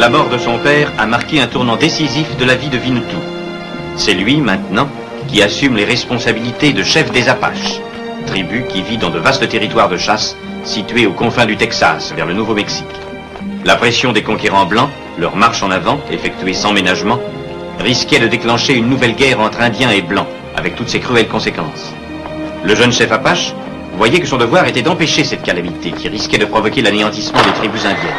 La mort de son père a marqué un tournant décisif de la vie de Winnetou. C'est lui, maintenant, qui assume les responsabilités de chef des Apaches, tribu qui vit dans de vastes territoires de chasse situés aux confins du Texas, vers le Nouveau-Mexique. La pression des conquérants blancs, leur marche en avant, effectuée sans ménagement, risquait de déclencher une nouvelle guerre entre Indiens et Blancs, avec toutes ses cruelles conséquences. Le jeune chef Apache voyait que son devoir était d'empêcher cette calamité qui risquait de provoquer l'anéantissement des tribus indiennes.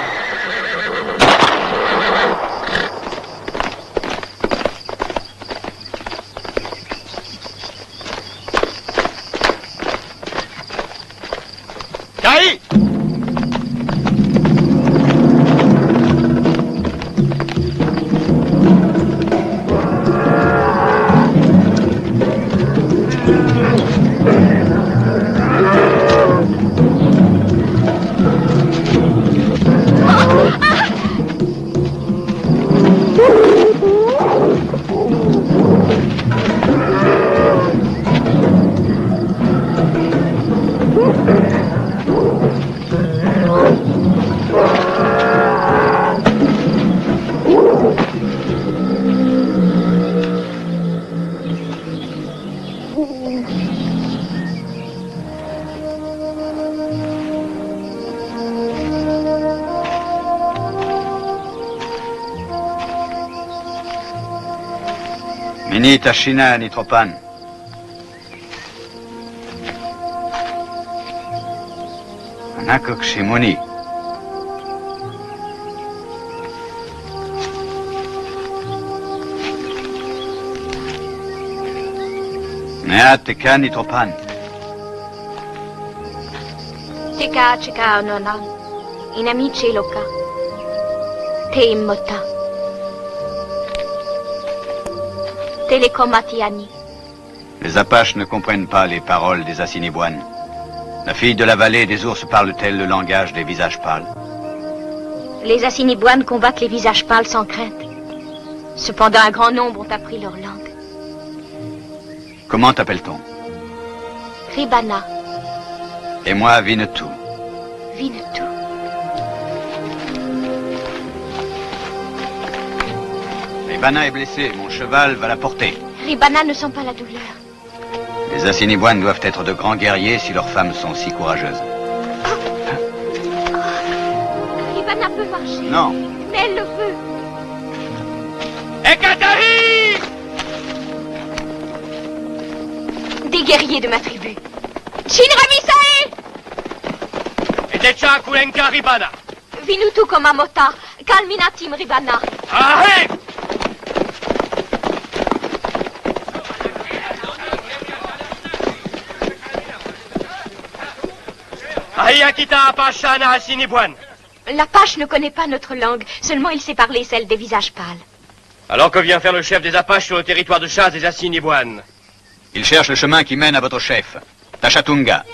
Mini Tashina Nitropan. Anakok Shimoni. Nea Teka Nitropan. Teka Cheka Nonan. Inamiche Loka. Te Immota. Télécomatiani. Les Apaches ne comprennent pas les paroles des Assiniboines. La fille de la vallée des ours parle-t-elle le langage des visages pâles? Les Assiniboines combattent les visages pâles sans crainte. Cependant, un grand nombre ont appris leur langue. Comment t'appelle-t-on? Ribana. Et moi, Winnetou. Winnetou. Ribana est blessée, mon cheval va la porter. Ribana ne sent pas la douleur. Les Assiniboines doivent être de grands guerriers si leurs femmes sont si courageuses. Ribana peut marcher. Non. Mais elle le veut. Ekatahi! Des guerriers de ma tribu. Shinramisae! Etecha Kulenka Ribana. Winnetou Komamota. Kalminatim Ribana. Ahé! Ayakita Apashana Assiniboine. L'Apache ne connaît pas notre langue, seulement il sait parler celle des visages pâles. Alors que vient faire le chef des Apaches sur le territoire de chasse des Assiniboines? Il cherche le chemin qui mène à votre chef, Tachatunga.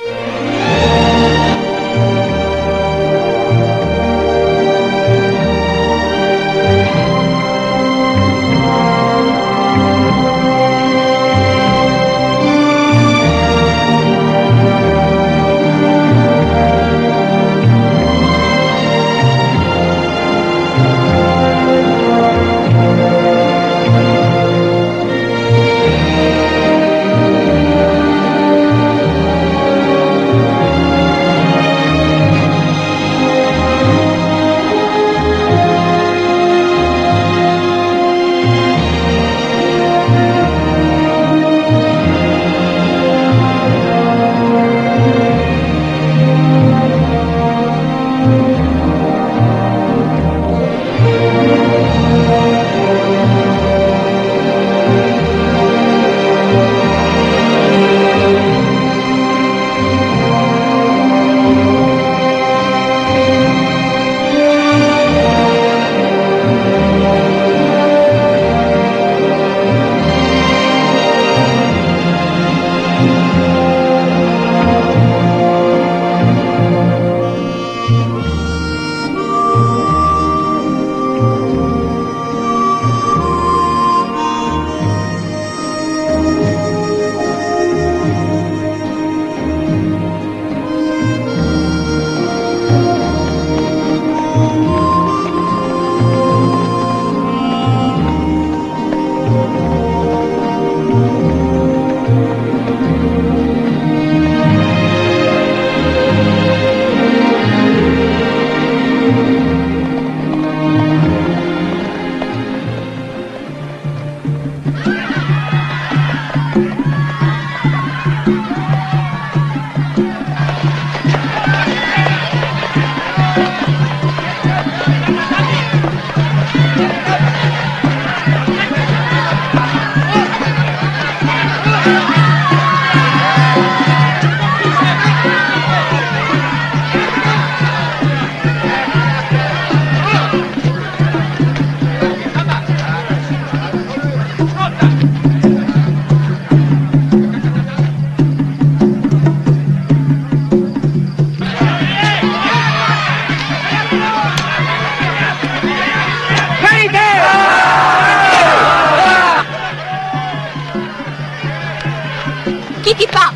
Quittez pas!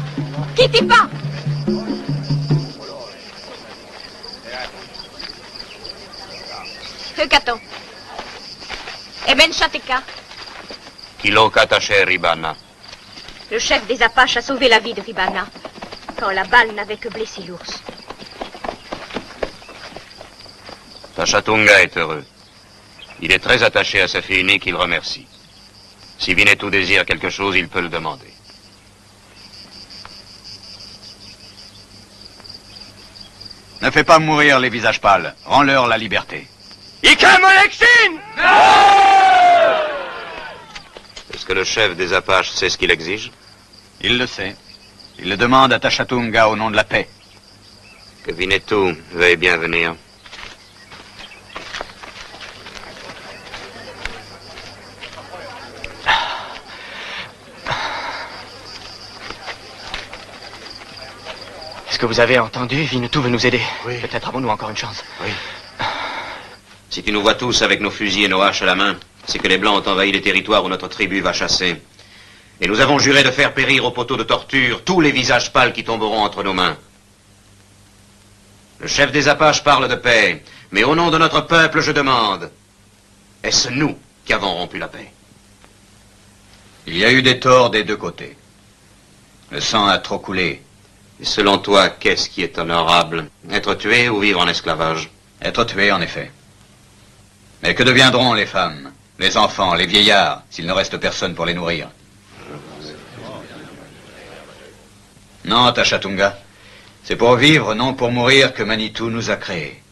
Quittez pas! Heukaton. Eben Shateka. Kiloka Tacher Ribana. Le chef des Apaches a sauvé la vie de Ribana, quand la balle n'avait que blessé l'ours. Tachatunga est heureux. Il est très attaché à sa fille unique, il remercie. Si Winnetou désire quelque chose, il peut le demander. Ne fais pas mourir les visages pâles. Rends-leur la liberté. Est-ce que le chef des Apaches sait ce qu'il exige? Il le sait. Il le demande à Tachatunga au nom de la paix. Que Winnetou veuille bien venir. Est-ce que vous avez entendu? Winnetou veut nous aider. Oui. Peut-être avons-nous encore une chance. Oui. Si tu nous vois tous avec nos fusils et nos haches à la main, c'est que les Blancs ont envahi les territoires où notre tribu va chasser. Et nous avons juré de faire périr au poteau de torture tous les visages pâles qui tomberont entre nos mains. Le chef des Apaches parle de paix, mais au nom de notre peuple, je demande, est-ce nous qui avons rompu la paix? Il y a eu des torts des deux côtés. Le sang a trop coulé. Et selon toi, qu'est-ce qui est honorable? Être tué ou vivre en esclavage? Être tué, en effet. Mais que deviendront les femmes, les enfants, les vieillards, s'il ne reste personne pour les nourrir? Non, Tachatunga. C'est pour vivre, non pour mourir, que Manitou nous a créés.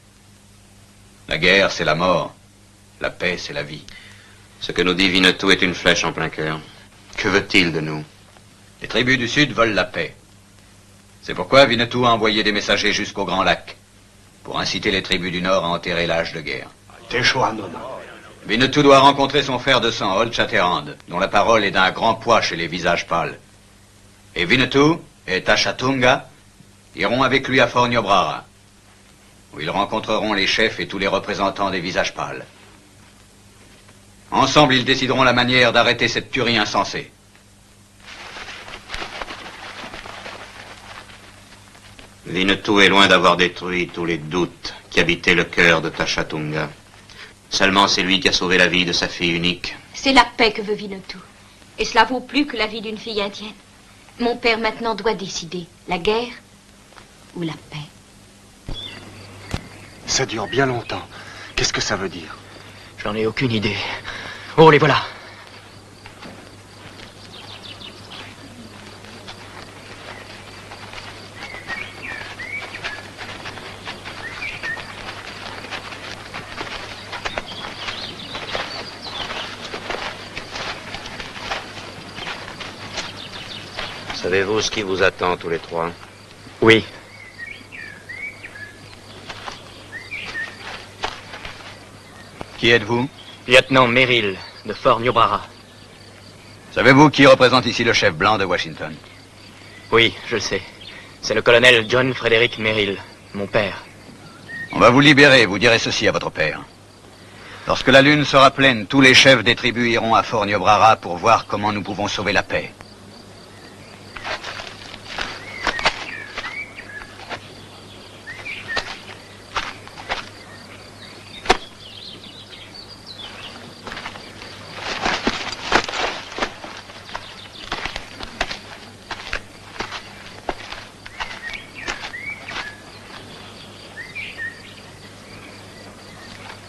La guerre, c'est la mort. La paix, c'est la vie. Ce que nous dit Winnetou est une flèche en plein cœur. Que veut-il de nous? Les tribus du Sud veulent la paix. C'est pourquoi Winnetou a envoyé des messagers jusqu'au Grand Lac, pour inciter les tribus du Nord à enterrer l'âge de guerre. Winnetou doit rencontrer son frère de sang, Old Shatterhand, dont la parole est d'un grand poids chez les visages pâles. Et Winnetou et Tachatunga iront avec lui à Fort Niobrara, où ils rencontreront les chefs et tous les représentants des visages pâles. Ensemble, ils décideront la manière d'arrêter cette tuerie insensée. Winnetou est loin d'avoir détruit tous les doutes qui habitaient le cœur de Tachatunga. Seulement c'est lui qui a sauvé la vie de sa fille unique. C'est la paix que veut Winnetou. Et cela vaut plus que la vie d'une fille indienne. Mon père maintenant doit décider. La guerre ou la paix. Ça dure bien longtemps. Qu'est-ce que ça veut dire? J'en ai aucune idée. Oh, les voilà. Savez-vous ce qui vous attend tous les trois? Oui. Qui êtes-vous? Lieutenant Merrill, de Fort Niobrara. Savez-vous qui représente ici le chef blanc de Washington? Oui, je le sais. C'est le colonel John Frederick Merrill, mon père. On va vous libérer, vous direz ceci à votre père. Lorsque la lune sera pleine, tous les chefs des tribus iront à Fort Niobrara pour voir comment nous pouvons sauver la paix.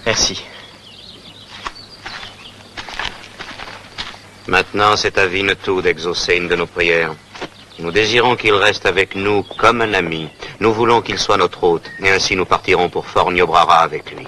Merci. Maintenant, c'est à Winnetou d'exaucer une de nos prières. Nous désirons qu'il reste avec nous comme un ami. Nous voulons qu'il soit notre hôte, et ainsi nous partirons pour Fort Niobrara avec lui.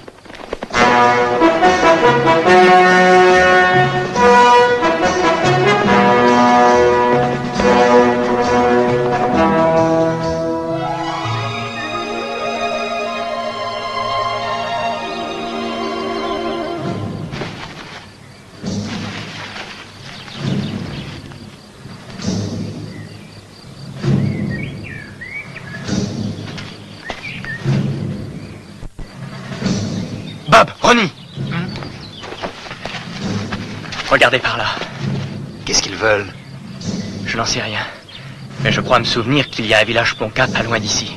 Bob, Ronnie. Regardez par là. Qu'est-ce qu'ils veulent? Je n'en sais rien. Mais je crois me souvenir qu'il y a un village Ponca pas loin d'ici.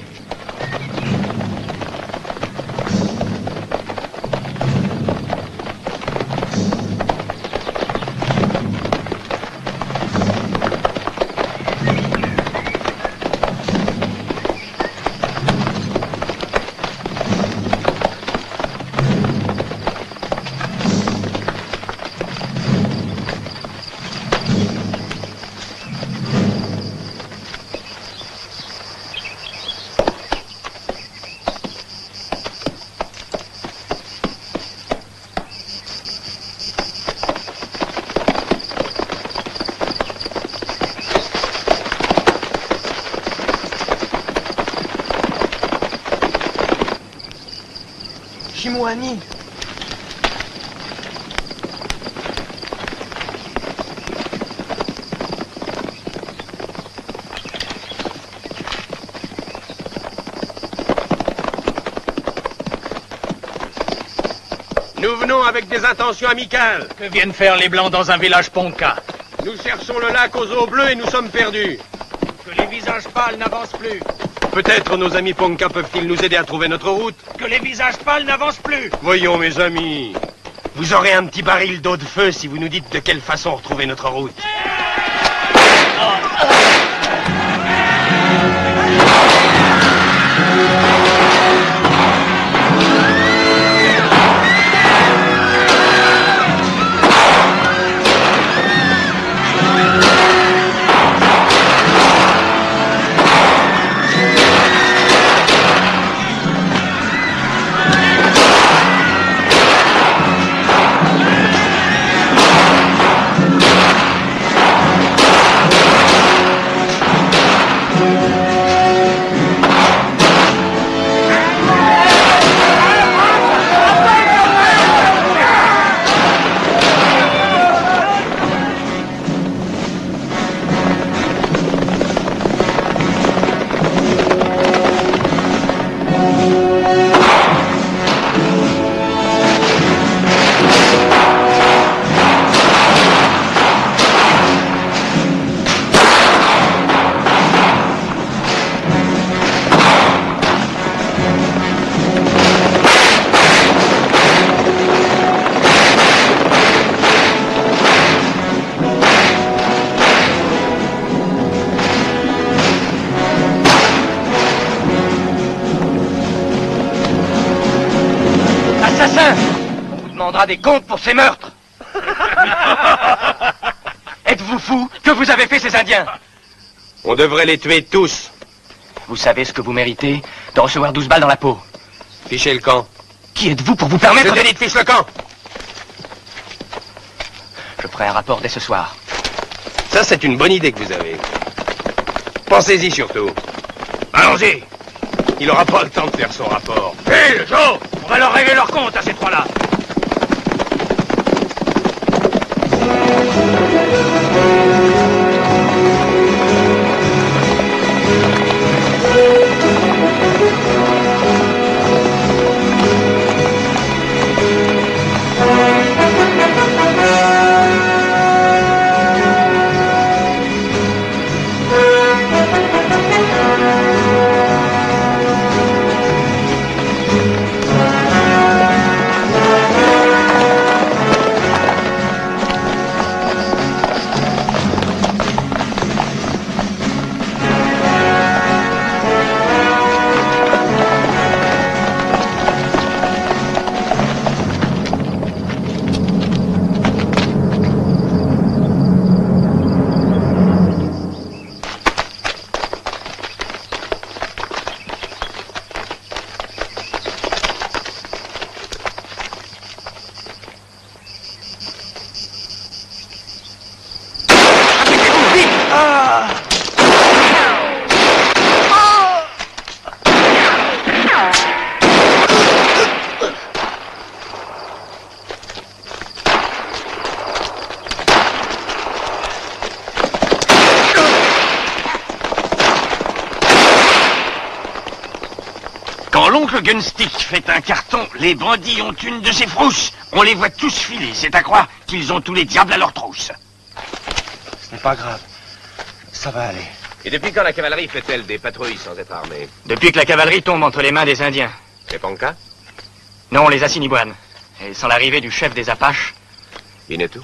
Chimouani. Nous venons avec des intentions amicales. Que viennent faire les Blancs dans un village Ponca? Nous cherchons le lac aux eaux bleues et nous sommes perdus. Que les visages pâles n'avancent plus. Peut-être nos amis Ponca peuvent-ils nous aider à trouver notre route? Que les visages pâles n'avancent plus. Voyons, mes amis. Vous aurez un petit baril d'eau de feu si vous nous dites de quelle façon retrouver notre route. Des comptes pour ces meurtres. Êtes-vous fou? Que vous avez fait ces Indiens? On devrait les tuer tous. Vous savez ce que vous méritez? De recevoir 12 balles dans la peau. Fichez le camp. Qui êtes-vous pour vous permettre... Je te dis de fiche le camp. Je ferai un rapport dès ce soir. Ça, c'est une bonne idée que vous avez. Pensez-y surtout. Allons-y. Il n'aura pas le temps de faire son rapport. Hé, Joe, on va leur régler leur compte à ces trois-là. l'oncle Gunstick fait un carton, les bandits ont une de ses frousses. On les voit tous filer, c'est à croire qu'ils ont tous les diables à leur trousse. Ce n'est pas grave. Ça va aller. Et depuis quand la cavalerie fait-elle des patrouilles sans être armée? Depuis que la cavalerie tombe entre les mains des Indiens. Les Ponca? Non, les Assiniboines. Et sans l'arrivée du chef des Apaches... Winnetou?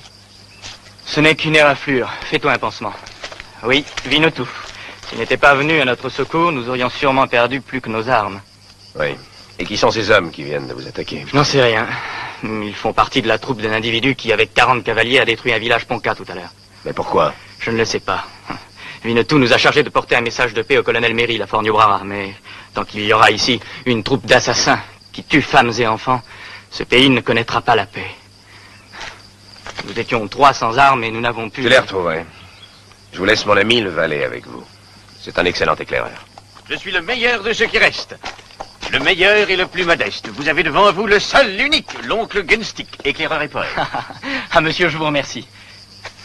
Ce n'est qu'une éraflure. Fais-toi un pansement. Oui, Winnetou. S'il n'était pas venu à notre secours, nous aurions sûrement perdu plus que nos armes. Oui. Et qui sont ces hommes qui viennent de vous attaquer? Je n'en sais rien. Ils font partie de la troupe d'un individu qui, avec 40 cavaliers, a détruit un village Ponca tout à l'heure. Mais pourquoi? Je ne le sais pas. Winnetou nous a chargé de porter un message de paix au colonel Merrill à Fort Niobrara, mais tant qu'il y aura ici une troupe d'assassins qui tuent femmes et enfants, ce pays ne connaîtra pas la paix. Nous étions 3 sans armes et nous n'avons pu... Je les retrouverai. Je vous laisse mon ami le valet avec vous. C'est un excellent éclaireur. Je suis le meilleur de ceux qui restent. Le meilleur et le plus modeste. Vous avez devant vous le seul, l'unique, l'oncle Gunstick, éclaireur et poète. Ah, monsieur, je vous remercie.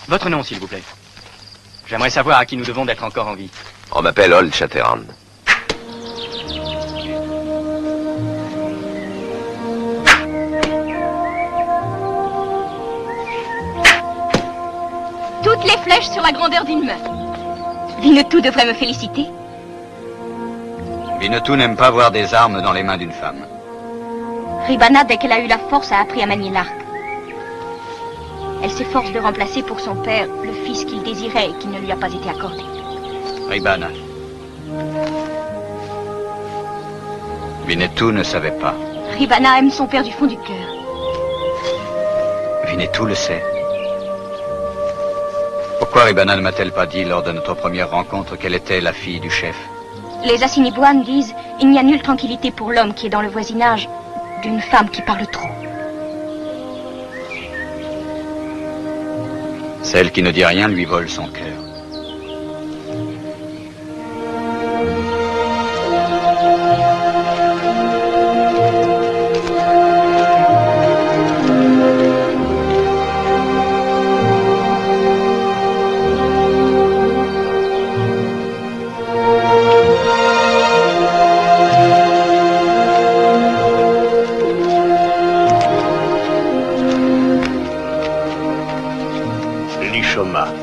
Votre nom, s'il vous plaît. J'aimerais savoir à qui nous devons d'être encore en vie. On m'appelle Old Shatterhand. Toutes les flèches sur la grandeur d'une main. Winnetou devrait me féliciter. Winnetou n'aime pas voir des armes dans les mains d'une femme. Ribana, dès qu'elle a eu la force, a appris à manier l'arc. Elle s'efforce de remplacer pour son père le fils qu'il désirait et qui ne lui a pas été accordé. Ribana. Winnetou ne savait pas. Ribana aime son père du fond du cœur. Winnetou le sait. Pourquoi Ribana ne m'a-t-elle pas dit lors de notre première rencontre qu'elle était la fille du chef? Les Assiniboines disent « Il n'y a nulle tranquillité pour l'homme qui est dans le voisinage d'une femme qui parle trop. » Celle qui ne dit rien lui vole son cœur.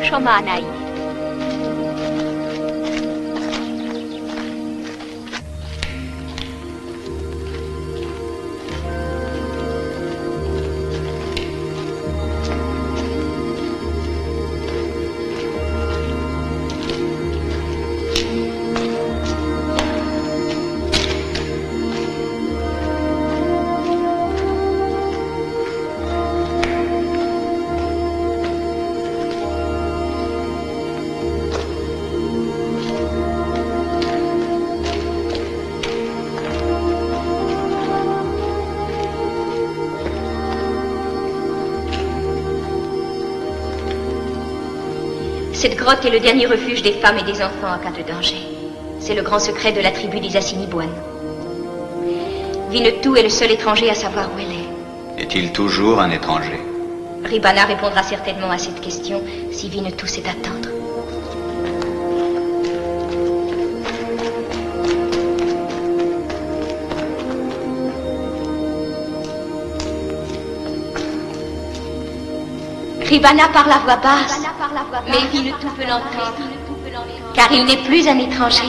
Shoma Anaï. Cette grotte est le dernier refuge des femmes et des enfants en cas de danger. C'est le grand secret de la tribu des Assiniboines. Winnetou est le seul étranger à savoir où elle est. Est-il toujours un étranger? Ribana répondra certainement à cette question si Winnetou sait attendre. Ribana parle à voix basse, mais Winnetou peut l'entendre, car il n'est plus un étranger.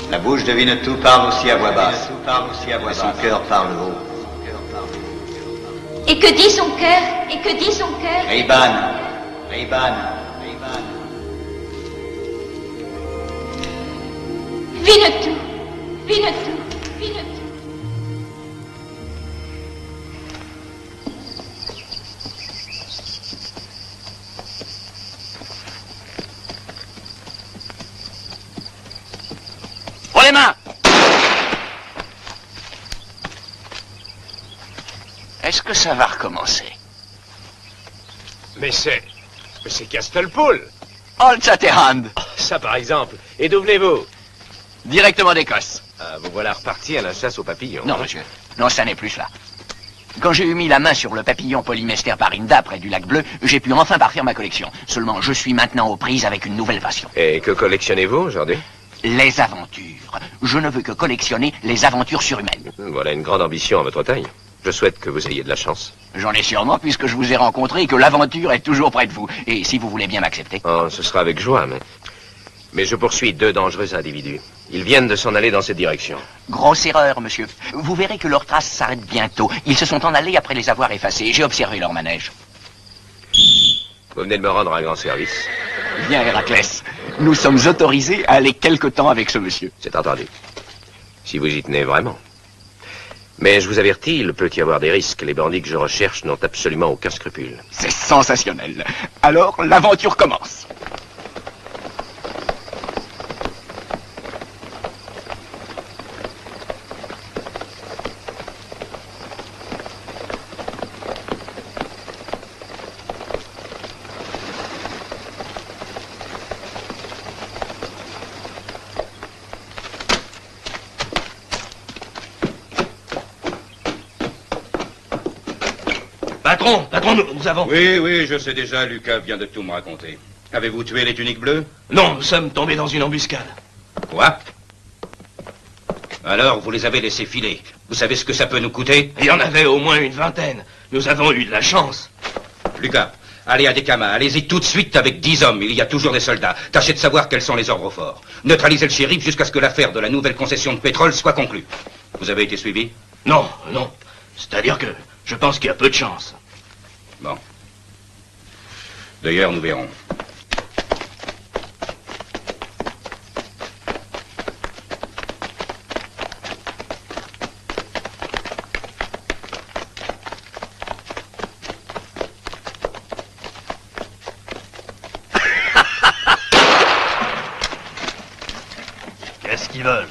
La bouche de Winnetou parle aussi à voix basse, mais son cœur parle haut. Et que dit son cœur? Ribana. Winnetou. Pour les mains! Est-ce que ça va recommencer? Mais c'est Castlepool. Old Shatterhand. Ça, par exemple. Et d'où venez-vous? Directement d'Écosse. Ah, vous voilà reparti à la chasse aux papillons. Non, monsieur. Non, ça n'est plus cela. Quand j'ai eu mis la main sur le papillon polymester parinda près du lac Bleu, j'ai pu enfin parfaire ma collection. Seulement, je suis maintenant aux prises avec une nouvelle passion. Et que collectionnez-vous aujourd'hui? les aventures. Je ne veux que collectionner les aventures surhumaines. Voilà une grande ambition à votre taille. Je souhaite que vous ayez de la chance. J'en ai sûrement, puisque je vous ai rencontré et que l'aventure est toujours près de vous. Et si vous voulez bien m'accepter. Oh, ce sera avec joie, mais je poursuis 2 dangereux individus. Ils viennent de s'en aller dans cette direction. Grosse erreur, monsieur. Vous verrez que leurs traces s'arrêtent bientôt. Ils se sont en allés après les avoir effacés. J'ai observé leur manège. Vous venez de me rendre un grand service. Bien, Héraclès. Nous sommes autorisés à aller quelque temps avec ce monsieur. C'est entendu. Si vous y tenez vraiment. Mais je vous avertis, il peut y avoir des risques. Les bandits que je recherche n'ont absolument aucun scrupule. C'est sensationnel. Alors, l'aventure commence. Patron, nous avons... Oui, je sais déjà, Lucas vient de tout me raconter. Avez-vous tué les tuniques bleues? Non, nous sommes tombés dans une embuscade. Quoi? Alors, vous les avez laissés filer. Vous savez ce que ça peut nous coûter? Il y en avait au moins une vingtaine. Nous avons eu de la chance. Lucas, allez à Dekama, allez-y tout de suite avec 10 hommes. Il y a toujours des soldats. Tâchez de savoir quels sont les ordres forts. Neutralisez le shérif jusqu'à ce que l'affaire de la nouvelle concession de pétrole soit conclue. Vous avez été suivi? Non. C'est-à-dire que je pense qu'il y a peu de chance. Bon. D'ailleurs, nous verrons. Qu'est-ce qu'ils veulent?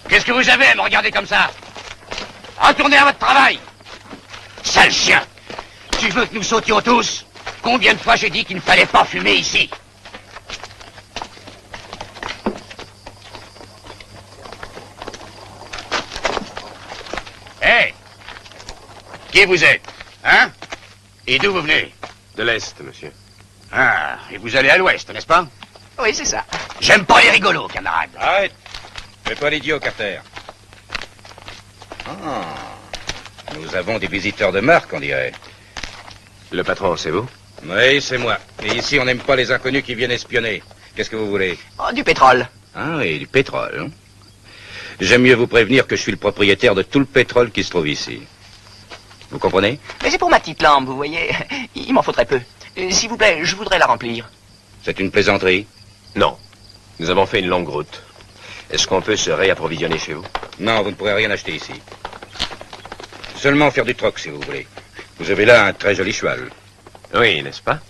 Qu'est-ce que vous avez à me regarder comme ça? Retournez à votre travail! Sale chien! Tu veux que nous sautions tous? Combien de fois j'ai dit qu'il ne fallait pas fumer ici? Hé! Qui vous êtes? Hein? Et d'où vous venez? De l'Est, monsieur. Ah, et vous allez à l'ouest, n'est-ce pas? Oui, c'est ça. J'aime pas les rigolos, camarade. Arrête! Fais pas l'idiot, Carter. Ah. Nous avons des visiteurs de marque, on dirait. Le patron, c'est vous? Oui, c'est moi. Et ici, on n'aime pas les inconnus qui viennent espionner. Qu'est-ce que vous voulez? Oh, du pétrole. Ah oui, du pétrole. Hein? J'aime mieux vous prévenir que je suis le propriétaire de tout le pétrole qui se trouve ici. Vous comprenez? Mais c'est pour ma petite lampe, vous voyez. Il m'en faudrait peu. S'il vous plaît, je voudrais la remplir. C'est une plaisanterie? Non. Nous avons fait une longue route. Est-ce qu'on peut se réapprovisionner chez vous? Non, vous ne pourrez rien acheter ici. Seulement faire du troc, si vous voulez. Vous avez là un très joli cheval. Oui, n'est-ce pas?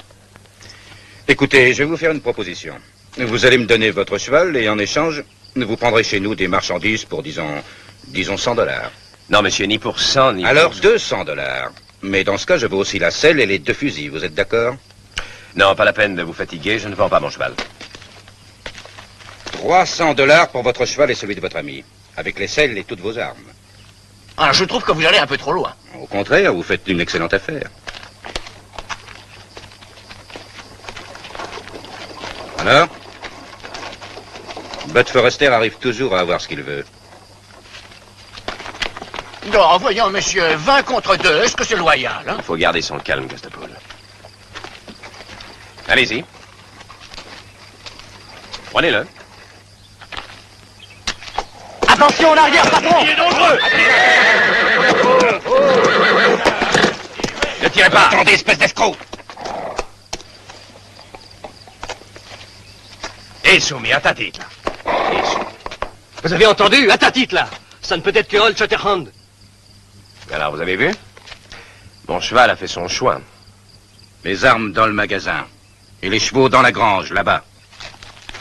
Écoutez, je vais vous faire une proposition. Vous allez me donner votre cheval et en échange, vous prendrez chez nous des marchandises pour, disons $100. Non, monsieur, ni pour 100, ni Alors, pour... $200. Mais dans ce cas, je veux aussi la selle et les 2 fusils. Vous êtes d'accord? Non, pas la peine de vous fatiguer, je ne vends pas mon cheval. $300 pour votre cheval et celui de votre ami. Avec les selles et toutes vos armes. Ah, je trouve que vous allez un peu trop loin. Au contraire, vous faites une excellente affaire. Alors? Bud Forrester arrive toujours à avoir ce qu'il veut. Non, voyons, monsieur, 20 contre 2, est-ce que c'est loyal, hein? Il faut garder son calme, Gastapol. Allez-y. Prenez-le. Attention en arrière, patron! Il est dangereux! Ne tirez pas! Attendez, espèce d'escroc! Et soumis, à ta tête, là. Vous avez entendu? À ta titre, là! Ça ne peut être que Old Shatterhand. Alors, vous avez vu? Mon cheval a fait son choix. Les armes dans le magasin. Et les chevaux dans la grange, là-bas.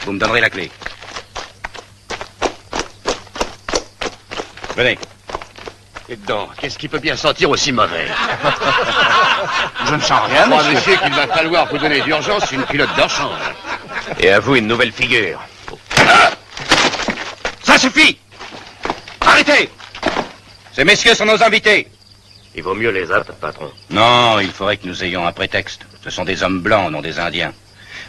Vous me donnerez la clé. Venez. Et dedans, qu'est-ce qui peut bien sentir aussi mauvais? Je ne sens rien, Moi, monsieur. monsieur, qu'il va falloir vous donner d'urgence une culotte de change. Et à vous une nouvelle figure. Ça suffit! Arrêtez! Ces messieurs sont nos invités. Il vaut mieux les appeler, patron. Non, il faudrait que nous ayons un prétexte. Ce sont des hommes blancs, non des Indiens.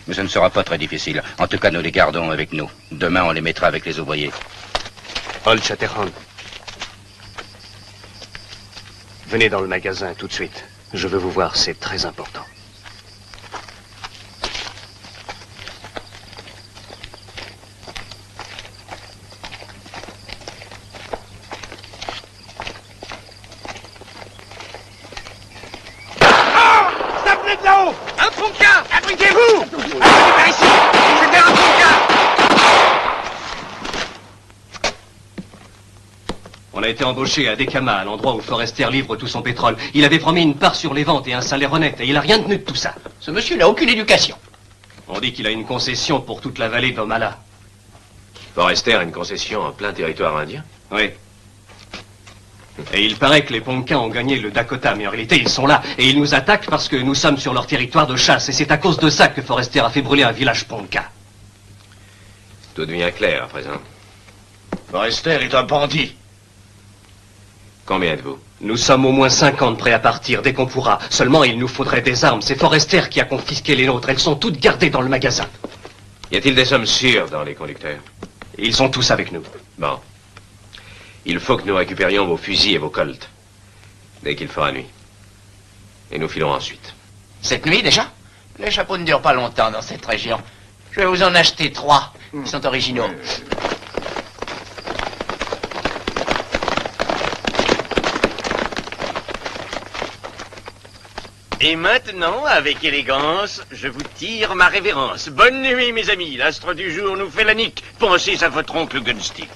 Mais ce ne sera pas très difficile. En tout cas, nous les gardons avec nous. Demain, on les mettra avec les ouvriers. Old Shatterhand. Venez dans le magasin tout de suite. Je veux vous voir, c'est très important. Ça venait de là-haut! Un Ponca! Abriguez-vous! Allez par ici! C'était un Ponca! On a été embauché à Dekama, à l'endroit où Forrester livre tout son pétrole. Il avait promis une part sur les ventes et un salaire honnête, et il a rien tenu de tout ça. Ce monsieur n'a aucune éducation. On dit qu'il a une concession pour toute la vallée d'Omala. Forrester a une concession en plein territoire indien? Oui. Et il paraît que les Ponca ont gagné le Dakota, mais en réalité ils sont là. Et ils nous attaquent parce que nous sommes sur leur territoire de chasse. Et c'est à cause de ça que Forrester a fait brûler un village Ponca. Tout devient clair à présent. Forrester est un bandit. Combien êtes-vous? Nous sommes au moins 50 prêts à partir dès qu'on pourra. Seulement il nous faudrait des armes. C'est Forrester qui a confisqué les nôtres. Elles sont toutes gardées dans le magasin. Y a-t-il des hommes sûrs dans les conducteurs? Ils sont tous avec nous. Bon. Il faut que nous récupérions vos fusils et vos colts. Dès qu'il fera nuit. Et nous filons ensuite. Cette nuit, déjà? Les chapeaux ne durent pas longtemps dans cette région. Je vais vous en acheter 3. Ils sont originaux. Et maintenant, avec élégance, je vous tire ma révérence. Bonne nuit, mes amis. L'astre du jour nous fait la nique. Pensez à votre oncle Gunstick.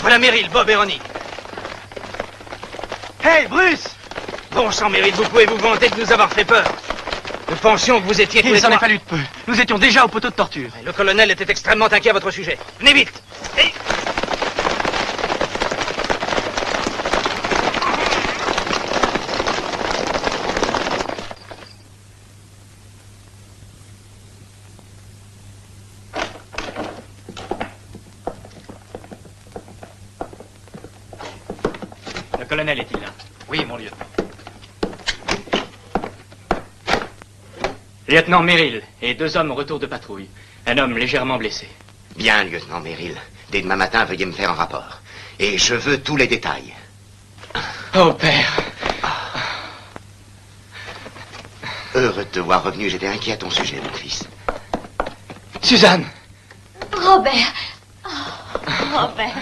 Voilà Meryl, Bob et Ronnie. Hey, Bruce! Bon sang, Meryl, vous pouvez vous vanter de nous avoir fait peur. Nous pensions que vous étiez tous les trois... Il s'en est fallu de peu. Nous étions déjà au poteau de torture. Le colonel était extrêmement inquiet à votre sujet. Venez vite! Et... Le colonel est-il là? Oui, mon lieutenant. Lieutenant Merrill et 2 hommes au retour de patrouille. Un homme légèrement blessé. Bien, lieutenant Merrill. Dès demain matin, veuillez me faire un rapport. Et je veux tous les détails. Oh, père. Heureux de te voir revenu, j'étais inquiet à ton sujet, mon fils. Suzanne! Robert. Oh, Robert.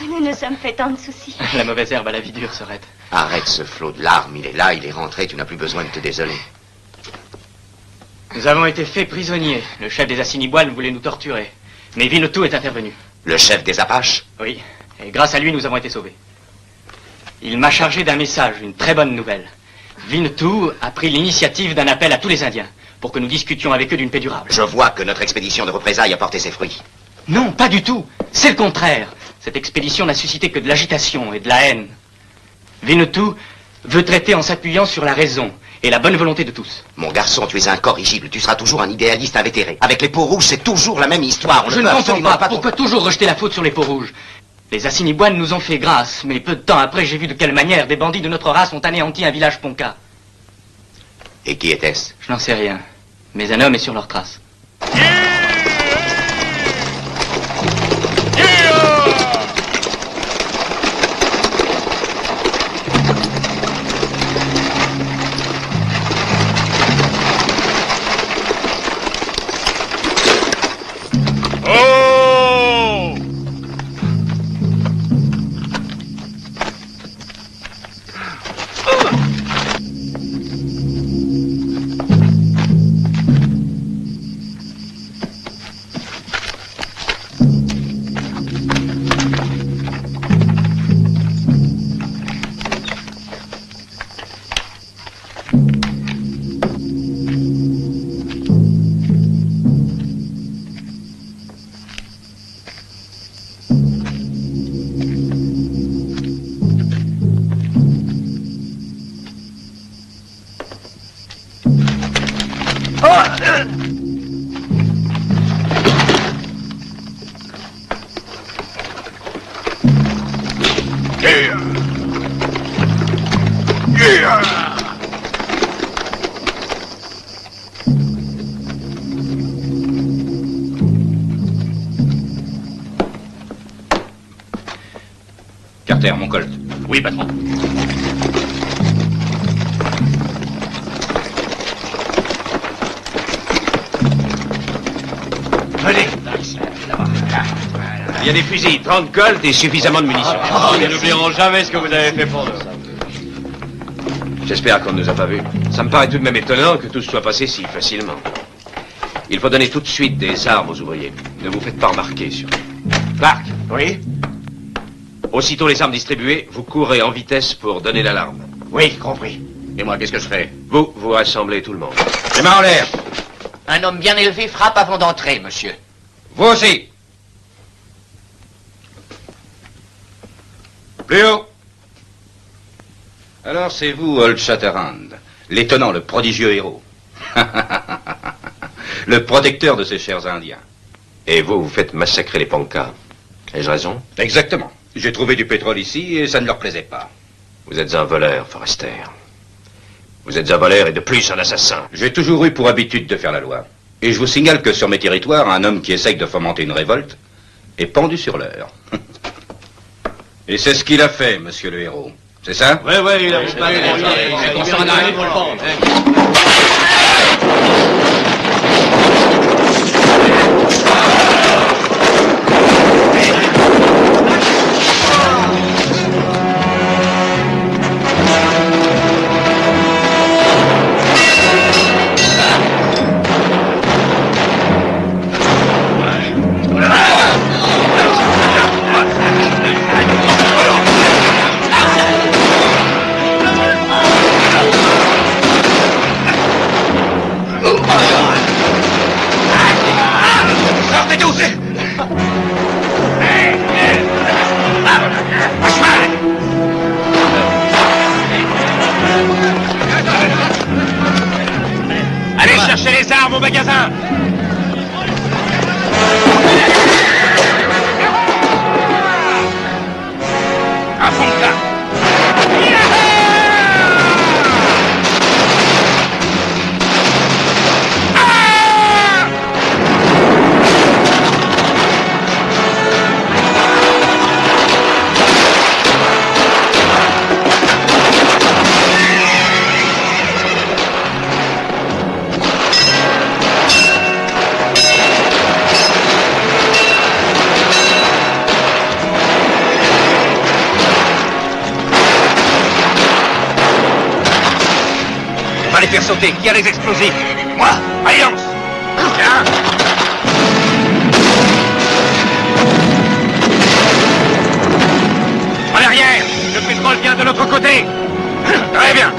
Nous nous sommes fait tant de soucis. La mauvaise herbe à la vie dure, Sorette. Arrête ce flot de larmes, il est là, il est rentré, tu n'as plus besoin de te désoler. Nous avons été faits prisonniers. Le chef des Assiniboines voulait nous torturer. Mais Winnetou est intervenu. Le chef des Apaches? Oui, et grâce à lui, nous avons été sauvés. Il m'a chargé d'un message, une très bonne nouvelle. Winnetou a pris l'initiative d'un appel à tous les Indiens pour que nous discutions avec eux d'une paix durable. Je vois que notre expédition de représailles a porté ses fruits. Non, pas du tout. C'est le contraire. Cette expédition n'a suscité que de l'agitation et de la haine. Winnetou veut traiter en s'appuyant sur la raison et la bonne volonté de tous. Mon garçon, tu es incorrigible. Tu seras toujours un idéaliste invétéré. Avec les peaux rouges, c'est toujours la même histoire. Je ne comprends pas. Pourquoi toujours rejeter la faute sur les peaux rouges? Les Assiniboines nous ont fait grâce, mais peu de temps après, j'ai vu de quelle manière des bandits de notre race ont anéanti un village Ponca. Et qui était-ce? Je n'en sais rien. Mais un homme est sur leur trace. Carter, mon Colt. Oui, patron. Venez. Il y a des fusils, 30 colts et suffisamment de munitions. Nous n'oublierons jamais ce que vous avez fait pour nous. J'espère qu'on ne nous a pas vus. Ça me paraît tout de même étonnant que tout se soit passé si facilement. Il faut donner tout de suite des armes aux ouvriers. Ne vous faites pas remarquer, surtout. Clark. Oui? Aussitôt les armes distribuées, vous courez en vitesse pour donner l'alarme. Oui, compris. Et moi, qu'est-ce que je fais? Vous rassemblez tout le monde. Les mains en l'air. Un homme bien élevé frappe avant d'entrer, monsieur. Vous aussi. Plus haut. Alors c'est vous, Old Shatterhand, l'étonnant, le prodigieux héros. Le protecteur de ces chers Indiens. Et vous faites massacrer les Ponkas. Ai-je raison? Exactement. J'ai trouvé du pétrole ici et ça ne leur plaisait pas. Vous êtes un voleur, Forrester. Vous êtes un voleur et de plus un assassin. J'ai toujours eu pour habitude de faire la loi. Et je vous signale que sur mes territoires, un homme qui essaye de fomenter une révolte est pendu sur l'heure. Et c'est ce qu'il a fait, monsieur le héros. C'est ça? Oui, il a fait. Allez chercher les armes au magasin. À fond là. Les faire sauter. Qui a les explosifs? Moi. Alliance. Tiens. En arrière. Le pétrole vient de l'autre côté. Très bien.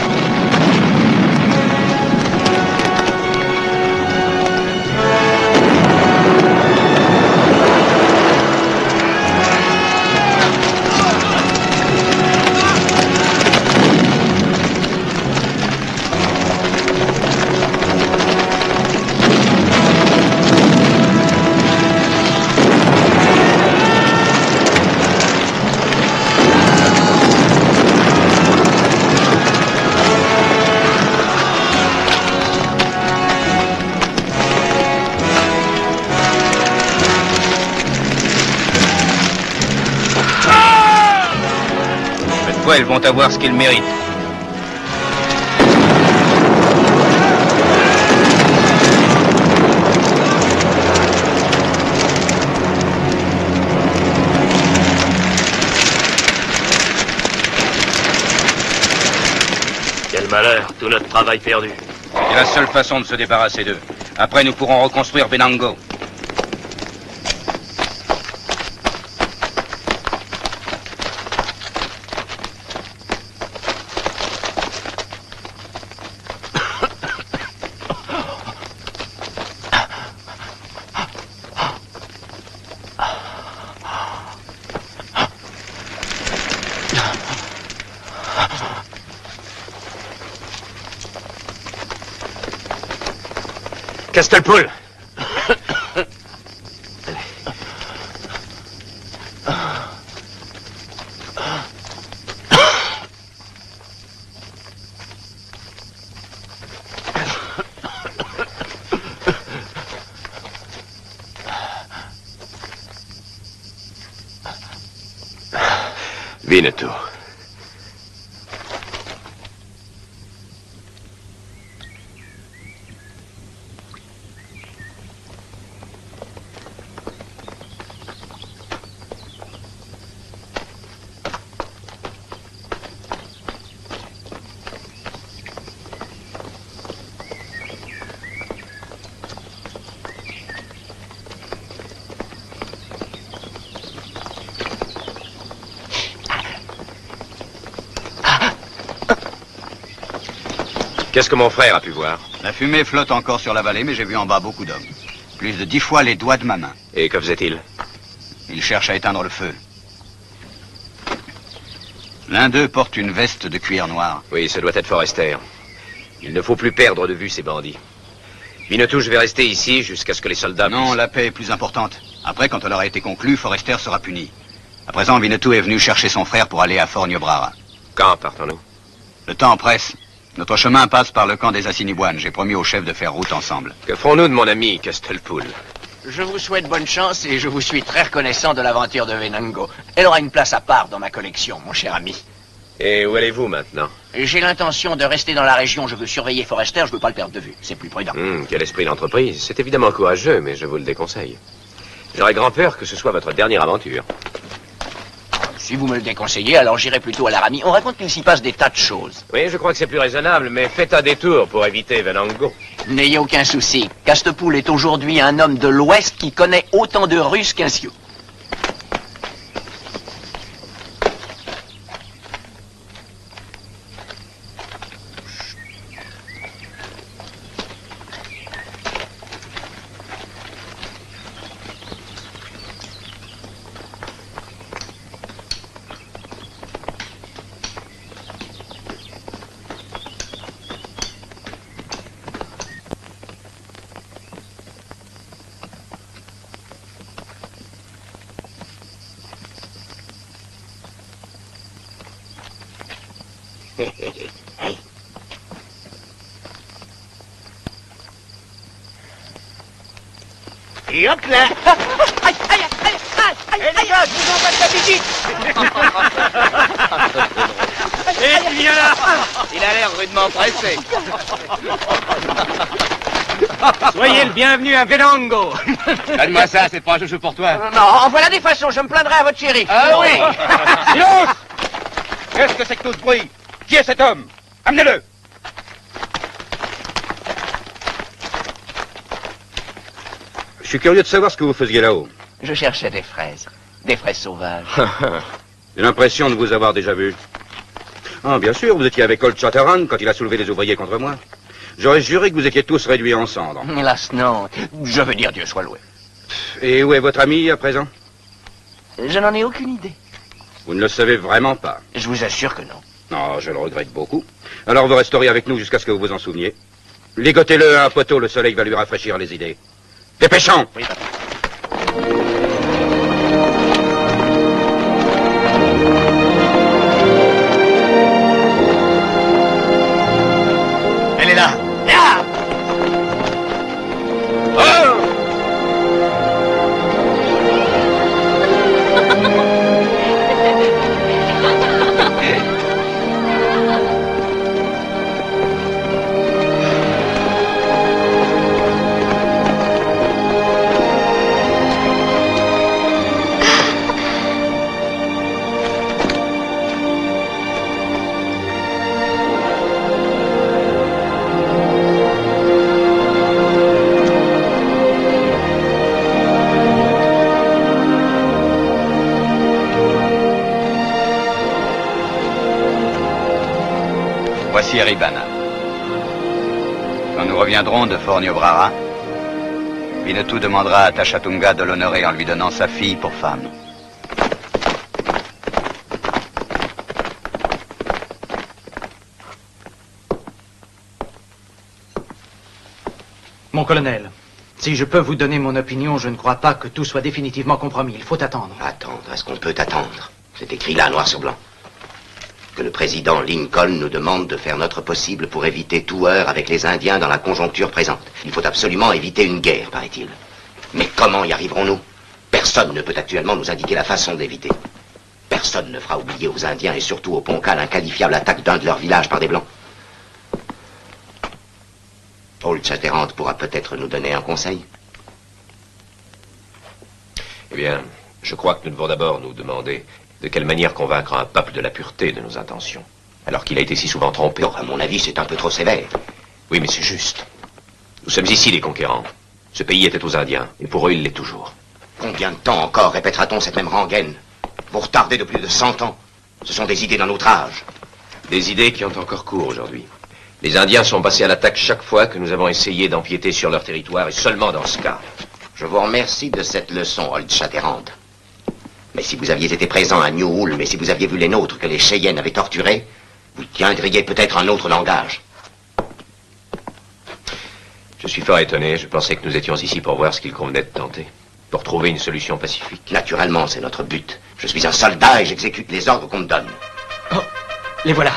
Elles vont avoir ce qu'elles méritent. Quel malheur, tout notre travail perdu. C'est la seule façon de se débarrasser d'eux. Après, nous pourrons reconstruire Venango. Castelpoul. Winnetou. Qu'est-ce que mon frère a pu voir? La fumée flotte encore sur la vallée, mais j'ai vu en bas beaucoup d'hommes. Plus de 10 fois les doigts de ma main. Et que faisait-il? Ils cherchent à éteindre le feu. L'un d'eux porte une veste de cuir noir. Oui, ce doit être Forrester. Il ne faut plus perdre de vue ces bandits. Winnetou, je vais rester ici jusqu'à ce que les soldats... Non, la paix est plus importante. Après, quand elle aura été conclue, Forrester sera puni. À présent, Winnetou est venu chercher son frère pour aller à Fort Niobrara. Quand partons-nous? Le temps presse. Notre chemin passe par le camp des Assiniboines. J'ai promis au chef de faire route ensemble. Que ferons-nous de mon ami Castelpoul? Je vous souhaite bonne chance et je vous suis très reconnaissant de l'aventure de Venango. Elle aura une place à part dans ma collection, mon cher ami. Et où allez-vous maintenant? J'ai l'intention de rester dans la région. Je veux surveiller Forrester, je veux pas le perdre de vue. C'est plus prudent. Quel esprit d'entreprise. C'est évidemment courageux, mais je vous le déconseille. J'aurais grand peur que ce soit votre dernière aventure. Si vous me le déconseillez, alors j'irai plutôt à Laramie. On raconte qu'il s'y passe des tas de choses. Oui, je crois que c'est plus raisonnable, mais faites un détour pour éviter Venango. N'ayez aucun souci. Castelpoul est aujourd'hui un homme de l'Ouest qui connaît autant de Russes qu'un Sioux. Et hop là. Aïe, aïe, aïe, aïe, aïe, les gars, je vous envoie de la visite. Et tu viens là. Il a l'air rudement pressé. Soyez le bienvenu à Venango. Donne-moi ça, c'est pas un jeu pour toi. Non, en voilà des façons, je me plaindrai à votre chéri. Ah oui. Silence. Qu'est-ce que c'est que tout ce bruit? Qui est cet homme? Amenez-le. Je suis curieux de savoir ce que vous faisiez là-haut. Je cherchais des fraises sauvages. J'ai l'impression de vous avoir déjà vu. Ah, bien sûr, vous étiez avec Old Shatterhand quand il a soulevé les ouvriers contre moi. J'aurais juré que vous étiez tous réduits en cendres. Hélas, non. Je veux dire, Dieu soit loué. Et où est votre ami à présent? Je n'en ai aucune idée. Vous ne le savez vraiment pas? Je vous assure que non. Non, je le regrette beaucoup. Alors vous resterez avec nous jusqu'à ce que vous vous en souveniez. Ligotez-le à un poteau, le soleil va lui rafraîchir les idées. Dépêchons! Oui, papa. Elle est là. Là. Oh! Voici Eribana. Quand nous reviendrons de Fort Niobrara, Winnetou demandera à Tachatunga de l'honorer en lui donnant sa fille pour femme. Mon colonel, si je peux vous donner mon opinion, je ne crois pas que tout soit définitivement compromis. Il faut attendre. Attendre? Est-ce qu'on peut attendre? C'est écrit là, noir sur blanc. Que le président Lincoln nous demande de faire notre possible pour éviter tout heurt avec les Indiens dans la conjoncture présente. Il faut absolument éviter une guerre, paraît-il. Mais comment y arriverons-nous? Personne ne peut actuellement nous indiquer la façon d'éviter. Personne ne fera oublier aux Indiens et surtout aux Ponca l'inqualifiable attaque d'un de leurs villages par des Blancs. Old Shatterhand pourra peut-être nous donner un conseil. Eh bien, je crois que nous devons d'abord nous demander de quelle manière convaincre un peuple de la pureté de nos intentions, alors qu'il a été si souvent trompé. Non, à mon avis, c'est un peu trop sévère. Oui, mais c'est juste. Nous sommes ici les conquérants. Ce pays était aux Indiens, et pour eux, il l'est toujours. Combien de temps encore répétera-t-on cette même rengaine? Vous retardez de plus de 100 ans. Ce sont des idées d'un autre âge. Des idées qui ont encore cours aujourd'hui. Les Indiens sont passés à l'attaque chaque fois que nous avons essayé d'empiéter sur leur territoire, et seulement dans ce cas. Je vous remercie de cette leçon, Old Shatterhand. Mais si vous aviez été présent à New Ulm, et si vous aviez vu les nôtres que les Cheyennes avaient torturés, vous tiendriez peut-être un autre langage. Je suis fort étonné. Je pensais que nous étions ici pour voir ce qu'il convenait de tenter. Pour trouver une solution pacifique. Naturellement, c'est notre but. Je suis un soldat et j'exécute les ordres qu'on me donne. Oh, les voilà.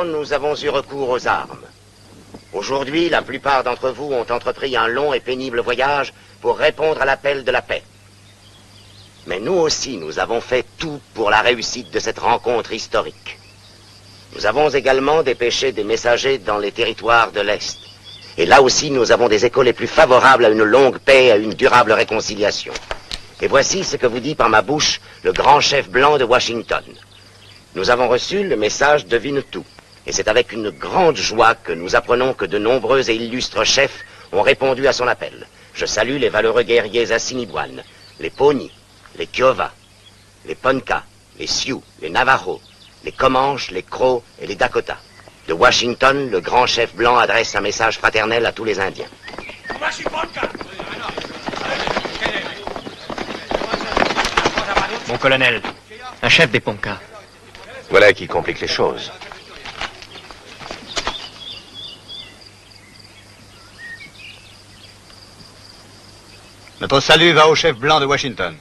Nous avons eu recours aux armes. Aujourd'hui, la plupart d'entre vous ont entrepris un long et pénible voyage pour répondre à l'appel de la paix. Mais nous aussi, nous avons fait tout pour la réussite de cette rencontre historique. Nous avons également dépêché des messagers dans les territoires de l'Est. Et là aussi, nous avons des échos les plus favorables à une longue paix et à une durable réconciliation. Et voici ce que vous dit par ma bouche le grand chef blanc de Washington. Nous avons reçu le message de Winnetou. Et c'est avec une grande joie que nous apprenons que de nombreux et illustres chefs ont répondu à son appel. Je salue les valeureux guerriers Assiniboines, les Pawnees, les Kiowa, les Ponca, les Sioux, les Navajos, les Comanches, les Crows et les Dakota. De Washington, le grand chef blanc adresse un message fraternel à tous les Indiens. Mon colonel, un chef des Ponca. Voilà qui complique les choses. Notre salut va au chef blanc de Washington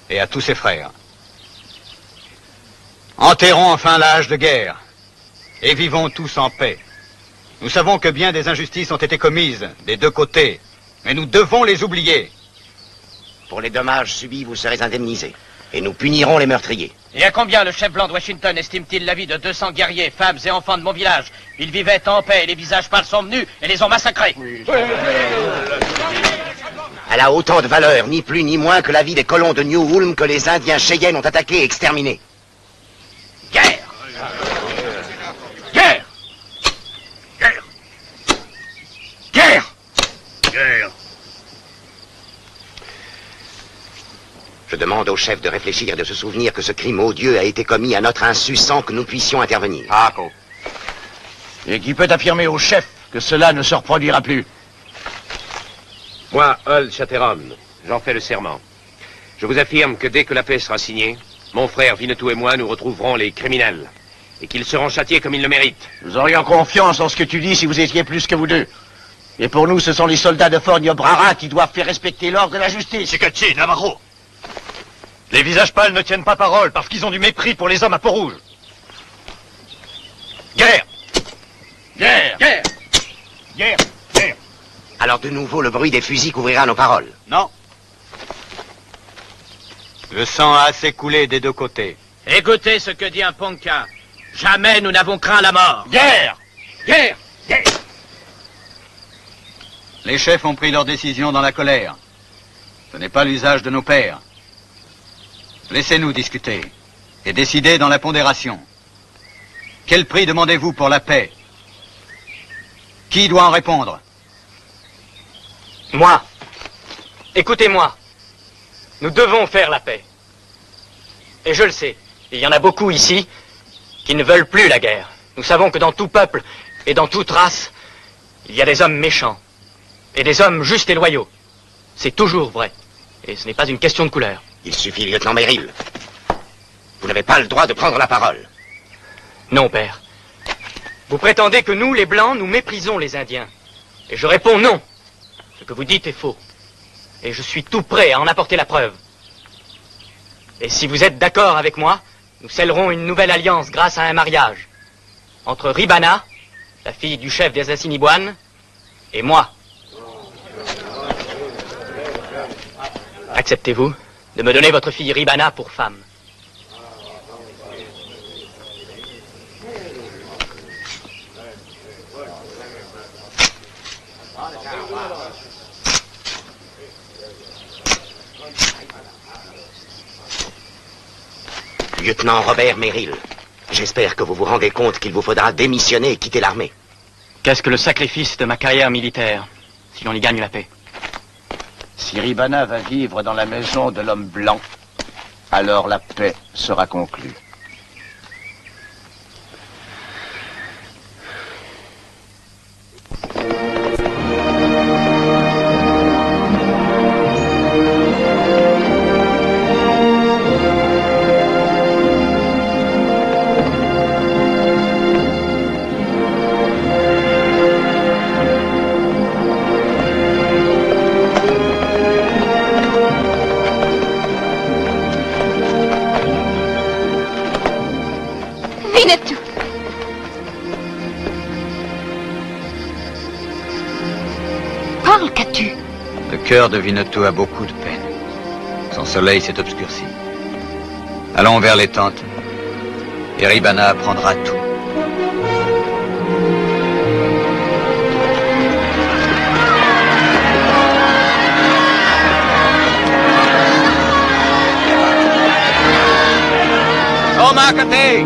et à tous ses frères. Enterrons enfin l'âge de guerre et vivons tous en paix. Nous savons que bien des injustices ont été commises des deux côtés, mais nous devons les oublier. Pour les dommages subis, vous serez indemnisés et nous punirons les meurtriers. Et à combien le chef blanc de Washington estime-t-il la vie de 200 guerriers, femmes et enfants de mon village? Ils vivaient en paix et les visages pâles sont venus et les ont massacrés. Elle a autant de valeur, ni plus ni moins que la vie des colons de New Ulm que les Indiens Cheyennes ont attaqués et exterminés. Guerre! Guerre! Guerre! Guerre! Guerre! Je demande au chef de réfléchir et de se souvenir que ce crime odieux a été commis à notre insu sans que nous puissions intervenir. Et qui peut affirmer au chef que cela ne se reproduira plus? Moi, Old Shatterhand, j'en fais le serment. Je vous affirme que dès que la paix sera signée, mon frère Winnetou et moi, nous retrouverons les criminels. Et qu'ils seront châtiés comme ils le méritent. Nous aurions confiance en ce que tu dis si vous étiez plus que vous deux. Et pour nous, ce sont les soldats de Fort Niobrara qui doivent faire respecter l'ordre et la justice. Chikatchi, Navarro. Les visages pâles ne tiennent pas parole parce qu'ils ont du mépris pour les hommes à peau rouge. Guerre! Guerre! Guerre! Guerre! Guerre! Alors de nouveau, le bruit des fusils couvrira nos paroles. Non. Le sang a assez coulé des deux côtés. Écoutez ce que dit un Ponca. Jamais nous n'avons craint la mort. Guerre! Guerre! Guerre! Les chefs ont pris leur décision dans la colère. Ce n'est pas l'usage de nos pères. Laissez-nous discuter et décider dans la pondération. Quel prix demandez-vous pour la paix? Qui doit en répondre? Moi. Écoutez-moi. Nous devons faire la paix. Et je le sais, il y en a beaucoup ici qui ne veulent plus la guerre. Nous savons que dans tout peuple et dans toute race, il y a des hommes méchants et des hommes justes et loyaux. C'est toujours vrai. Et ce n'est pas une question de couleur. Il suffit, lieutenant Merrill. Vous n'avez pas le droit de prendre la parole. Non, père. Vous prétendez que nous, les Blancs, nous méprisons les Indiens. Et je réponds non. Ce que vous dites est faux. Et je suis tout prêt à en apporter la preuve. Et si vous êtes d'accord avec moi, nous scellerons une nouvelle alliance grâce à un mariage. Entre Ribana, la fille du chef des Assiniboines, et moi. Acceptez-vous de me donner votre fille Ribana pour femme? Lieutenant Robert Merrill, j'espère que vous vous rendez compte qu'il vous faudra démissionner et quitter l'armée. Qu'est-ce que le sacrifice de ma carrière militaire, si l'on y gagne la paix? Si Ribana va vivre dans la maison de l'homme blanc, alors la paix sera conclue. Winnetou. Parle, qu'as-tu? Le cœur de Winnetou a beaucoup de peine. Son soleil s'est obscurci. Allons vers les tentes. Et Ribana apprendra tout. Omakate!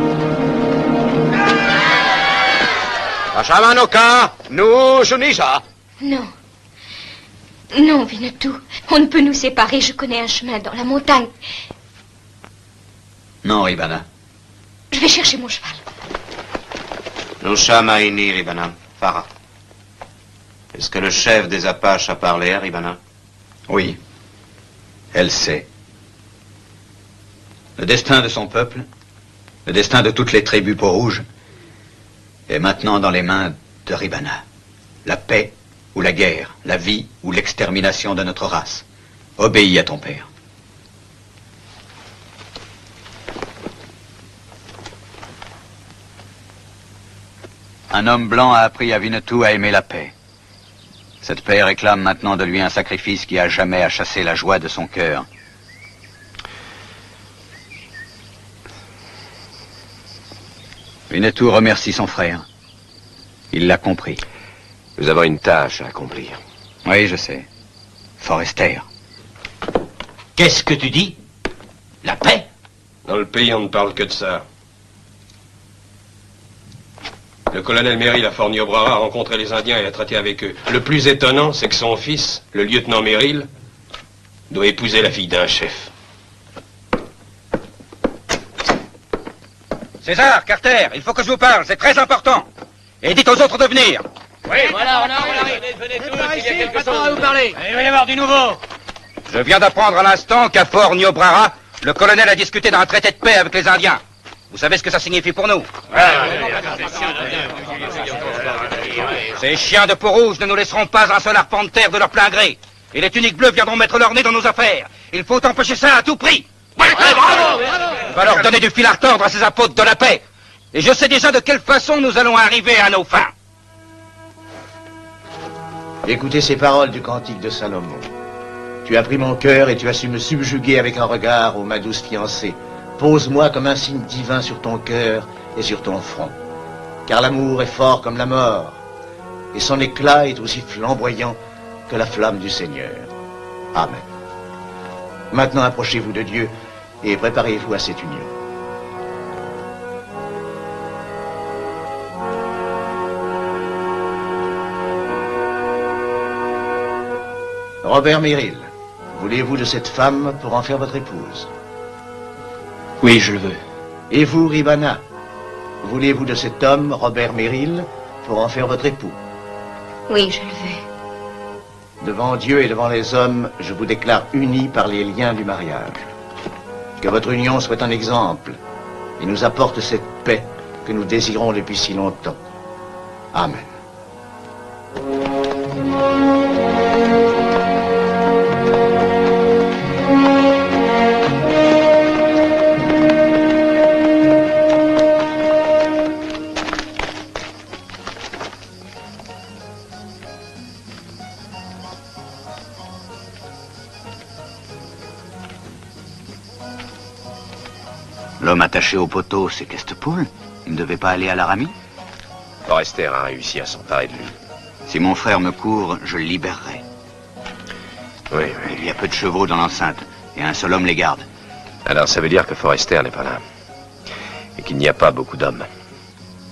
Ashamanoka, nous Junisa. Non. Non, Winnetou. On ne peut nous séparer. Je connais un chemin dans la montagne. Non, Ribana. Je vais chercher mon cheval. Noshamaini, Ribana. Farah. Est-ce que le chef des Apaches a parlé à Ribana? Oui. Elle sait. Le destin de son peuple, le destin de toutes les tribus peau-rouge, est maintenant dans les mains de Ribana. La paix ou la guerre, la vie ou l'extermination de notre race. Obéis à ton père. Un homme blanc a appris à Winnetou à aimer la paix. Cette paix réclame maintenant de lui un sacrifice qui à jamais a chassé la joie de son cœur. Winnetou remercie son frère. Il l'a compris. Nous avons une tâche à accomplir. Oui, je sais. Forester. Qu'est-ce que tu dis? La paix? Dans le pays, on ne parle que de ça. Le colonel Merrill à Fort Niobrara a rencontré les Indiens et a traité avec eux. Le plus étonnant, c'est que son fils, le lieutenant Merrill, doit épouser la fille d'un chef. César, Carter, il faut que je vous parle, c'est très important. Et dites aux autres de venir. Oui, voilà, on arrive. Venez tous, il y a quelque chose à vous parler. Il va y avoir du nouveau. Je viens d'apprendre à l'instant qu'à Fort Niobrara, le colonel a discuté d'un traité de paix avec les Indiens. Vous savez ce que ça signifie pour nous? Ces chiens de peau rouge ne nous laisseront pas un seul arpent de terre de leur plein gré. Et les tuniques bleues viendront mettre leur nez dans nos affaires. Il faut empêcher ça à tout prix. On va leur donner du fil à retordre à ces apôtres de la paix. Et je sais déjà de quelle façon nous allons arriver à nos fins. Écoutez ces paroles du cantique de Salomon. Tu as pris mon cœur et tu as su me subjuguer avec un regard, ô ma douce fiancée. Pose-moi comme un signe divin sur ton cœur et sur ton front. Car l'amour est fort comme la mort, et son éclat est aussi flamboyant que la flamme du Seigneur. Amen. Maintenant approchez-vous de Dieu et préparez-vous à cette union. Robert Merrill, voulez-vous de cette femme pour en faire votre épouse? Oui, je le veux. Et vous, Ribana, voulez-vous de cet homme, Robert Merrill, pour en faire votre époux? Oui, je le veux. Devant Dieu et devant les hommes, je vous déclare unis par les liens du mariage. Que votre union soit un exemple et nous apporte cette paix que nous désirons depuis si longtemps. Amen. L'homme attaché au poteau, c'est Kestepoul. Il ne devait pas aller à l'Aramie. Forrester a réussi à s'emparer de lui. Si mon frère me court, je le libérerai. Oui, Il y a peu de chevaux dans l'enceinte, et un seul homme les garde. Alors ça veut dire que Forrester n'est pas là. Et qu'il n'y a pas beaucoup d'hommes.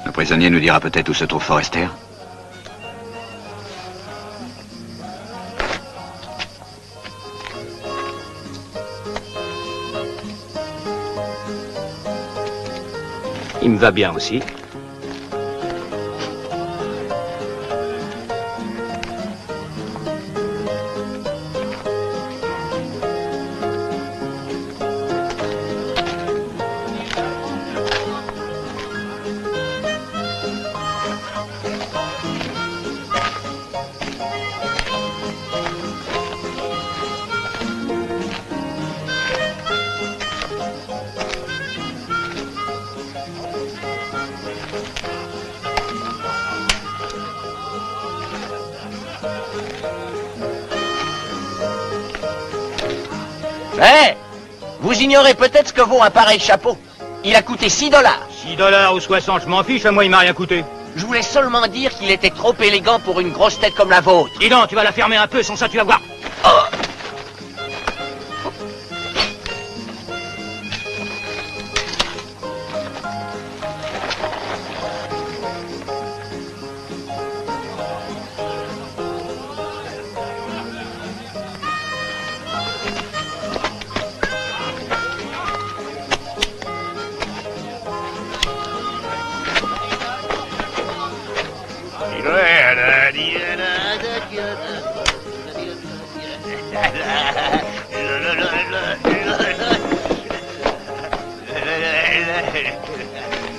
Le prisonnier nous dira peut-être où se trouve Forrester. Il me va bien aussi. Hé, vous ignorez peut-être ce que vaut un pareil chapeau. Il a coûté $6. 6 $ ou 60, je m'en fiche, à moi il m'a rien coûté. Je voulais seulement dire qu'il était trop élégant pour une grosse tête comme la vôtre. Dis donc, tu vas la fermer un peu, sans ça tu vas voir.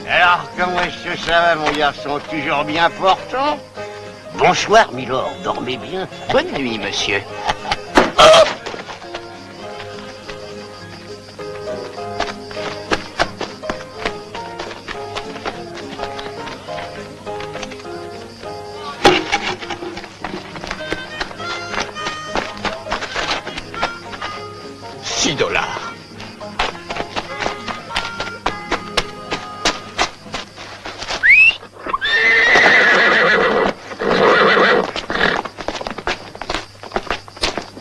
Alors, comment est-ce que ça va, mon garçon? Toujours bien portant? Bonsoir, Milord. Dormez bien. Bonne nuit, monsieur. $6.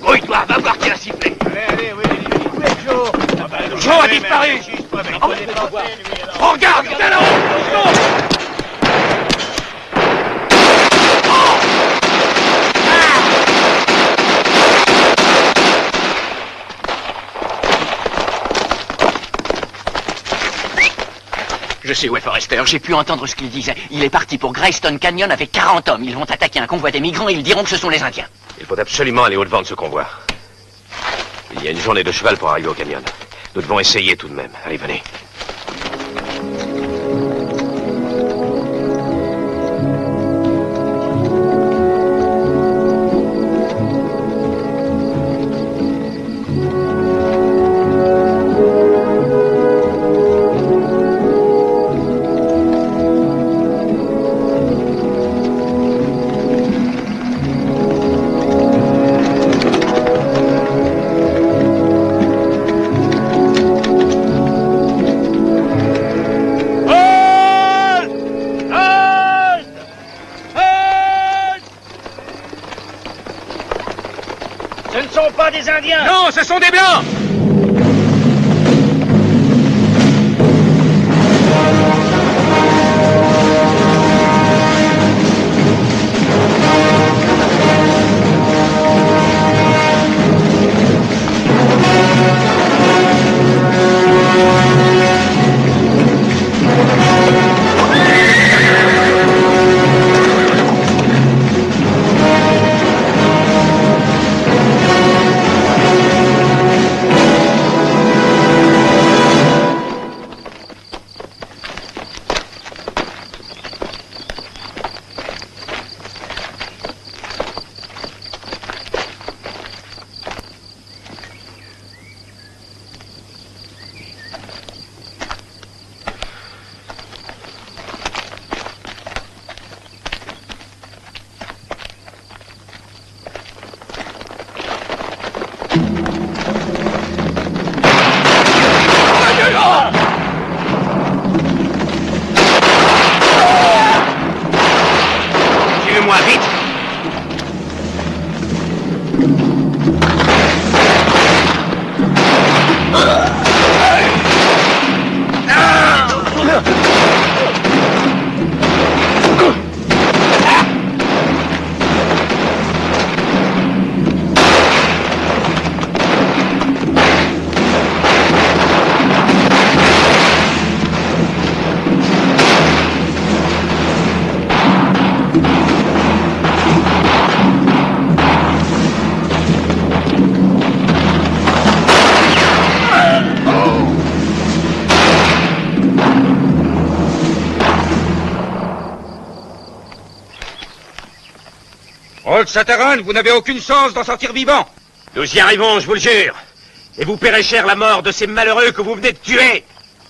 Grouille-toi, va voir qui a sifflé. Allez, oui, Joe. Joe a disparu. Oh, regarde, c'est là-haut. Je sais où est Forrester, j'ai pu entendre ce qu'il disait. Il est parti pour Greystone Canyon avec 40 hommes. Ils vont attaquer un convoi des migrants et ils diront que ce sont les Indiens. Il faut absolument aller au-devant de ce convoi. Il y a une journée de cheval pour arriver au canyon. Nous devons essayer tout de même. Allez, venez. Des Indiens! Non, ce sont des Blancs! Old Shatterhand, vous n'avez aucune chance d'en sortir vivant. Nous y arrivons, je vous le jure. Et vous paierez cher la mort de ces malheureux que vous venez de tuer.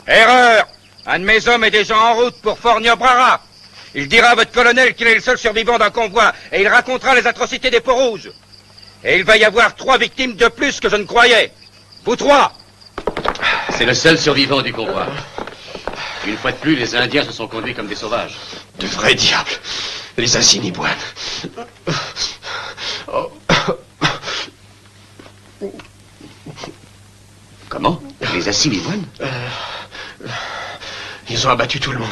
Erreur. Un de mes hommes est déjà en route pour Fort Niobrara. Il dira à votre colonel qu'il est le seul survivant d'un convoi et il racontera les atrocités des Peaux-Rouges. Et il va y avoir 3 victimes de plus que je ne croyais. Vous 3. C'est le seul survivant du convoi. Une fois de plus, les Indiens se sont conduits comme des sauvages. De vrais diables. Les Assiniboines. Comment? Les Assiniboines? Ils ont abattu tout le monde.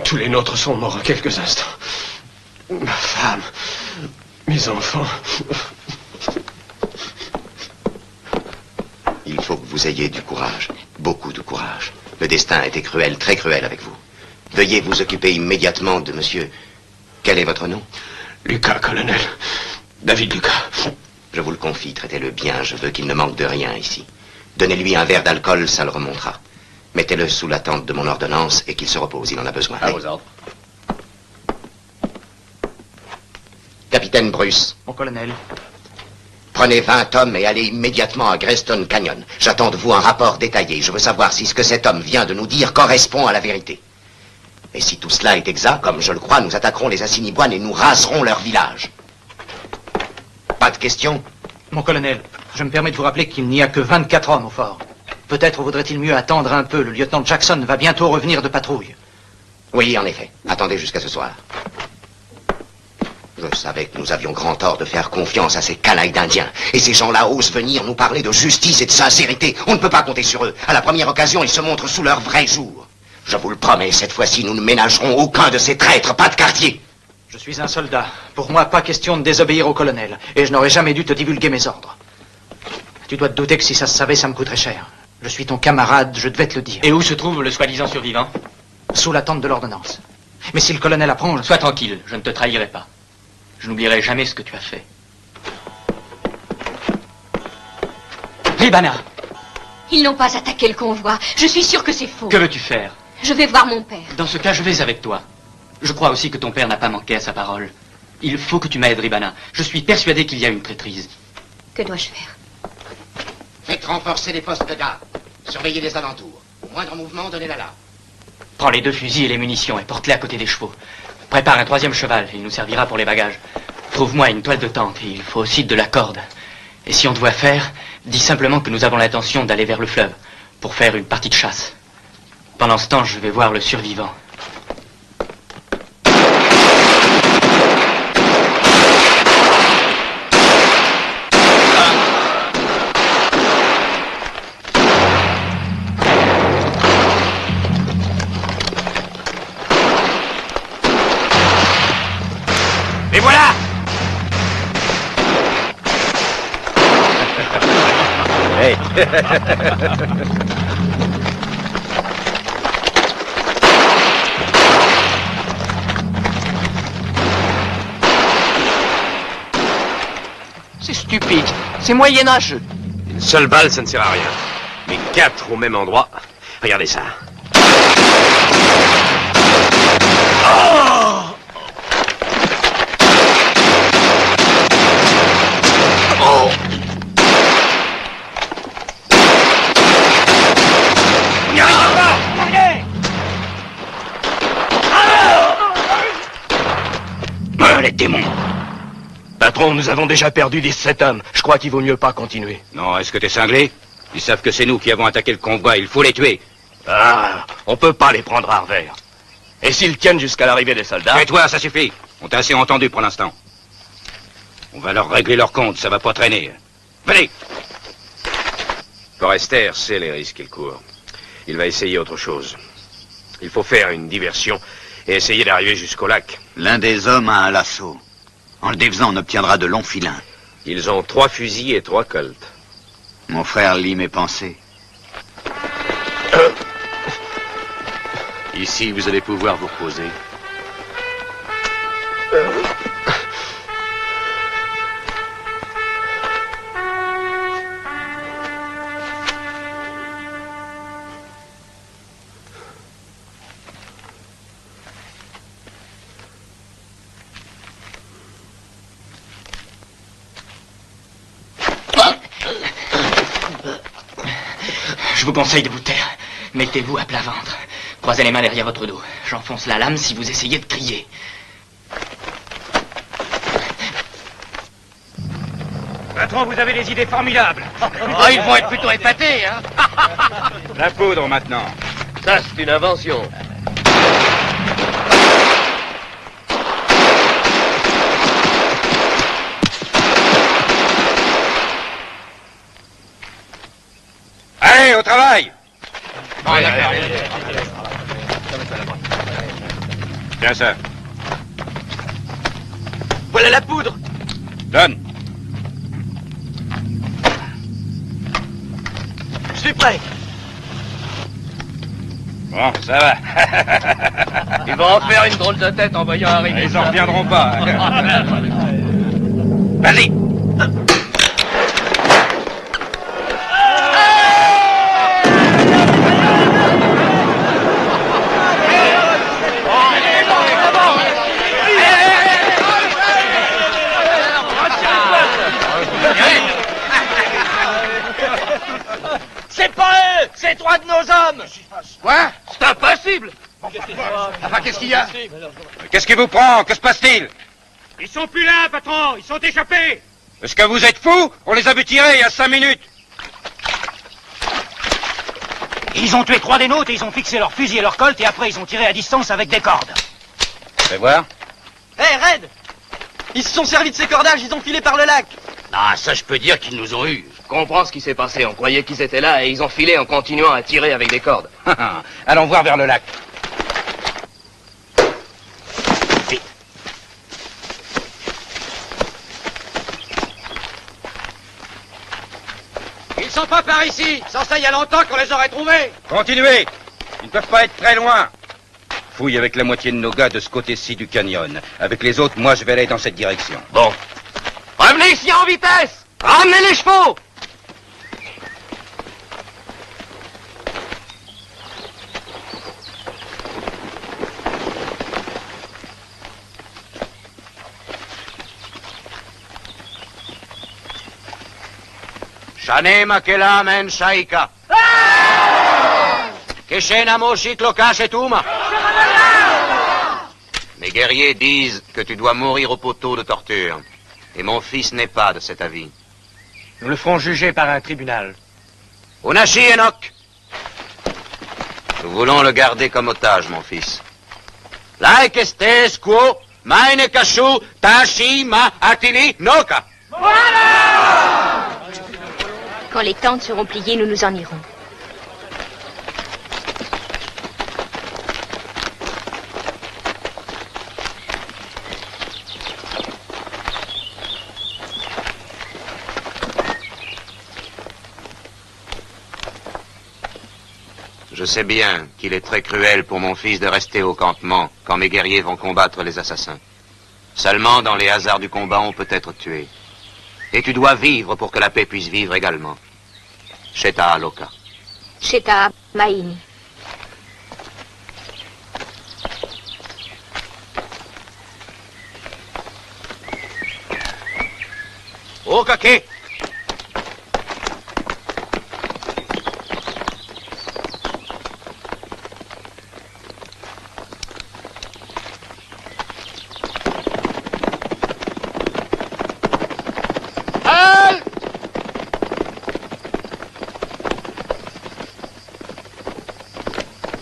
Tous les nôtres sont morts en quelques instants. Ma femme, mes enfants. Il faut que vous ayez du courage, beaucoup de courage. Le destin a été cruel, très cruel avec vous. Veuillez vous occuper immédiatement de monsieur... Quel est votre nom? Lucas, colonel. David Lucas. Je vous le confie, traitez-le bien, je veux qu'il ne manque de rien ici. Donnez-lui un verre d'alcool, ça le remontera. Mettez-le sous la tente de mon ordonnance et qu'il se repose, il en a besoin. À vos ordres. Capitaine Bruce. Mon colonel. Prenez 20 hommes et allez immédiatement à Greystone Canyon. J'attends de vous un rapport détaillé. Je veux savoir si ce que cet homme vient de nous dire correspond à la vérité. Et si tout cela est exact, comme je le crois, nous attaquerons les Assiniboines et nous raserons leur village. Pas de questions? Mon colonel, je me permets de vous rappeler qu'il n'y a que 24 hommes au fort. Peut-être vaudrait-il mieux attendre un peu. Le lieutenant Jackson va bientôt revenir de patrouille. Oui, en effet. Attendez jusqu'à ce soir. Je savais que nous avions grand tort de faire confiance à ces canailles d'Indiens. Et ces gens-là osent venir nous parler de justice et de sincérité. On ne peut pas compter sur eux. À la première occasion, ils se montrent sous leur vrai jour. Je vous le promets, cette fois-ci, nous ne ménagerons aucun de ces traîtres, pas de quartier. Je suis un soldat. Pour moi, pas question de désobéir au colonel. Et je n'aurais jamais dû te divulguer mes ordres. Tu dois te douter que si ça se savait, ça me coûterait cher. Je suis ton camarade, je devais te le dire. Et où se trouve le soi-disant survivant? sous l'attente de l'ordonnance. Mais si le colonel apprend... Sois tranquille, je ne te trahirai pas. Je n'oublierai jamais ce que tu as fait. Ribana! Ils n'ont pas attaqué le convoi. Je suis sûre que c'est faux. Que veux-tu faire? Je vais voir mon père. Dans ce cas, je vais avec toi. Je crois aussi que ton père n'a pas manqué à sa parole. Il faut que tu m'aides, Ribana. Je suis persuadé qu'il y a une traîtrise. Que dois-je faire? Faites renforcer les postes de garde. Surveillez les alentours. Au moindre mouvement, donnez l'alarme. Prends les 2 fusils et les munitions et porte-les à côté des chevaux. Prépare un 3e cheval, il nous servira pour les bagages. Trouve-moi une toile de tente et il faut aussi de la corde. Et si on doit faire, dis simplement que nous avons l'intention d'aller vers le fleuve pour faire une partie de chasse. Pendant ce temps, je vais voir le survivant. Et voilà! Hey. C'est stupide. C'est moyenâgeux. Une seule balle, ça ne sert à rien. Mais 4 au même endroit. Regardez ça. Oh! Oh! On n'y arrive pas! Les démons. Patron, nous avons déjà perdu 17 hommes. Je crois qu'il vaut mieux pas continuer. Non, est-ce que t'es cinglé? Ils savent que c'est nous qui avons attaqué le convoi, il faut les tuer. Ah, on peut pas les prendre à revers. Et s'ils tiennent jusqu'à l'arrivée des soldats... Tais-toi, ça suffit. On t'a assez entendu pour l'instant. On va leur régler leur compte, ça va pas traîner. Venez! Forrester sait les risques qu'il court. Il va essayer autre chose. Il faut faire une diversion et essayer d'arriver jusqu'au lac. L'un des hommes a un lasso. En le défaisant, on obtiendra de longs filins. Ils ont 3 fusils et 3 colts. Mon frère lit mes pensées. Ici, vous allez pouvoir vous reposer. Je vous conseille de vous taire. Mettez-vous à plat ventre. Croisez les mains derrière votre dos. J'enfonce la lame si vous essayez de crier. Patron, vous avez des idées formidables. Oh, ils vont être plutôt épatés, hein. La poudre maintenant. Ça, c'est une invention. Allez, au travail! Tiens ça. Voilà la poudre. Donne. Je suis prêt. Bon, ça va. Ils vont en faire une drôle de tête en voyant arriver. Ils en reviendront pas. Vas-y. C'est pas eux, c'est 3 de nos hommes. Quoi? C'est impossible. Enfin, qu'est-ce qu'il y a? Qu'est-ce qui vous prend? Que se passe-t-il? Ils sont plus là, patron. Ils sont échappés. Est-ce que vous êtes fous? On les a vus tirer il y a 5 minutes. Ils ont tué 3 des nôtres et ils ont fixé leurs fusils et leurs colts et après ils ont tiré à distance avec des cordes. Fais voir. Hé, Red! Ils se sont servis de ces cordages, ils ont filé par le lac. Ah, ça, je peux dire qu'ils nous ont eus. Je comprends ce qui s'est passé. On croyait qu'ils étaient là et ils ont filé en continuant à tirer avec des cordes. Allons voir vers le lac. Vite. Ils sont pas par ici. Sans ça, il y a longtemps qu'on les aurait trouvés. Continuez. Ils ne peuvent pas être très loin. Fouille avec la moitié de nos gars de ce côté-ci du canyon. Avec les autres, moi, je vais aller dans cette direction. Bon. Revenez ici en vitesse! Ramenez les chevaux! Shane makela men shaika. Keshena moshik lokashetuma. Mes guerriers disent que tu dois mourir au poteau de torture. Et mon fils n'est pas de cet avis. Nous le ferons juger par un tribunal. Unashi Enoch. Nous voulons le garder comme otage, mon fils. Like estes quo, meine kashu, tashi ma atili noka. Quand les tentes seront pliées, nous nous en irons. Je sais bien qu'il est très cruel pour mon fils de rester au campement quand mes guerriers vont combattre les assassins. Seulement, dans les hasards du combat, on peut être tué. Et tu dois vivre pour que la paix puisse vivre également. Sheta Aloka. Sheta Maïni. Okake.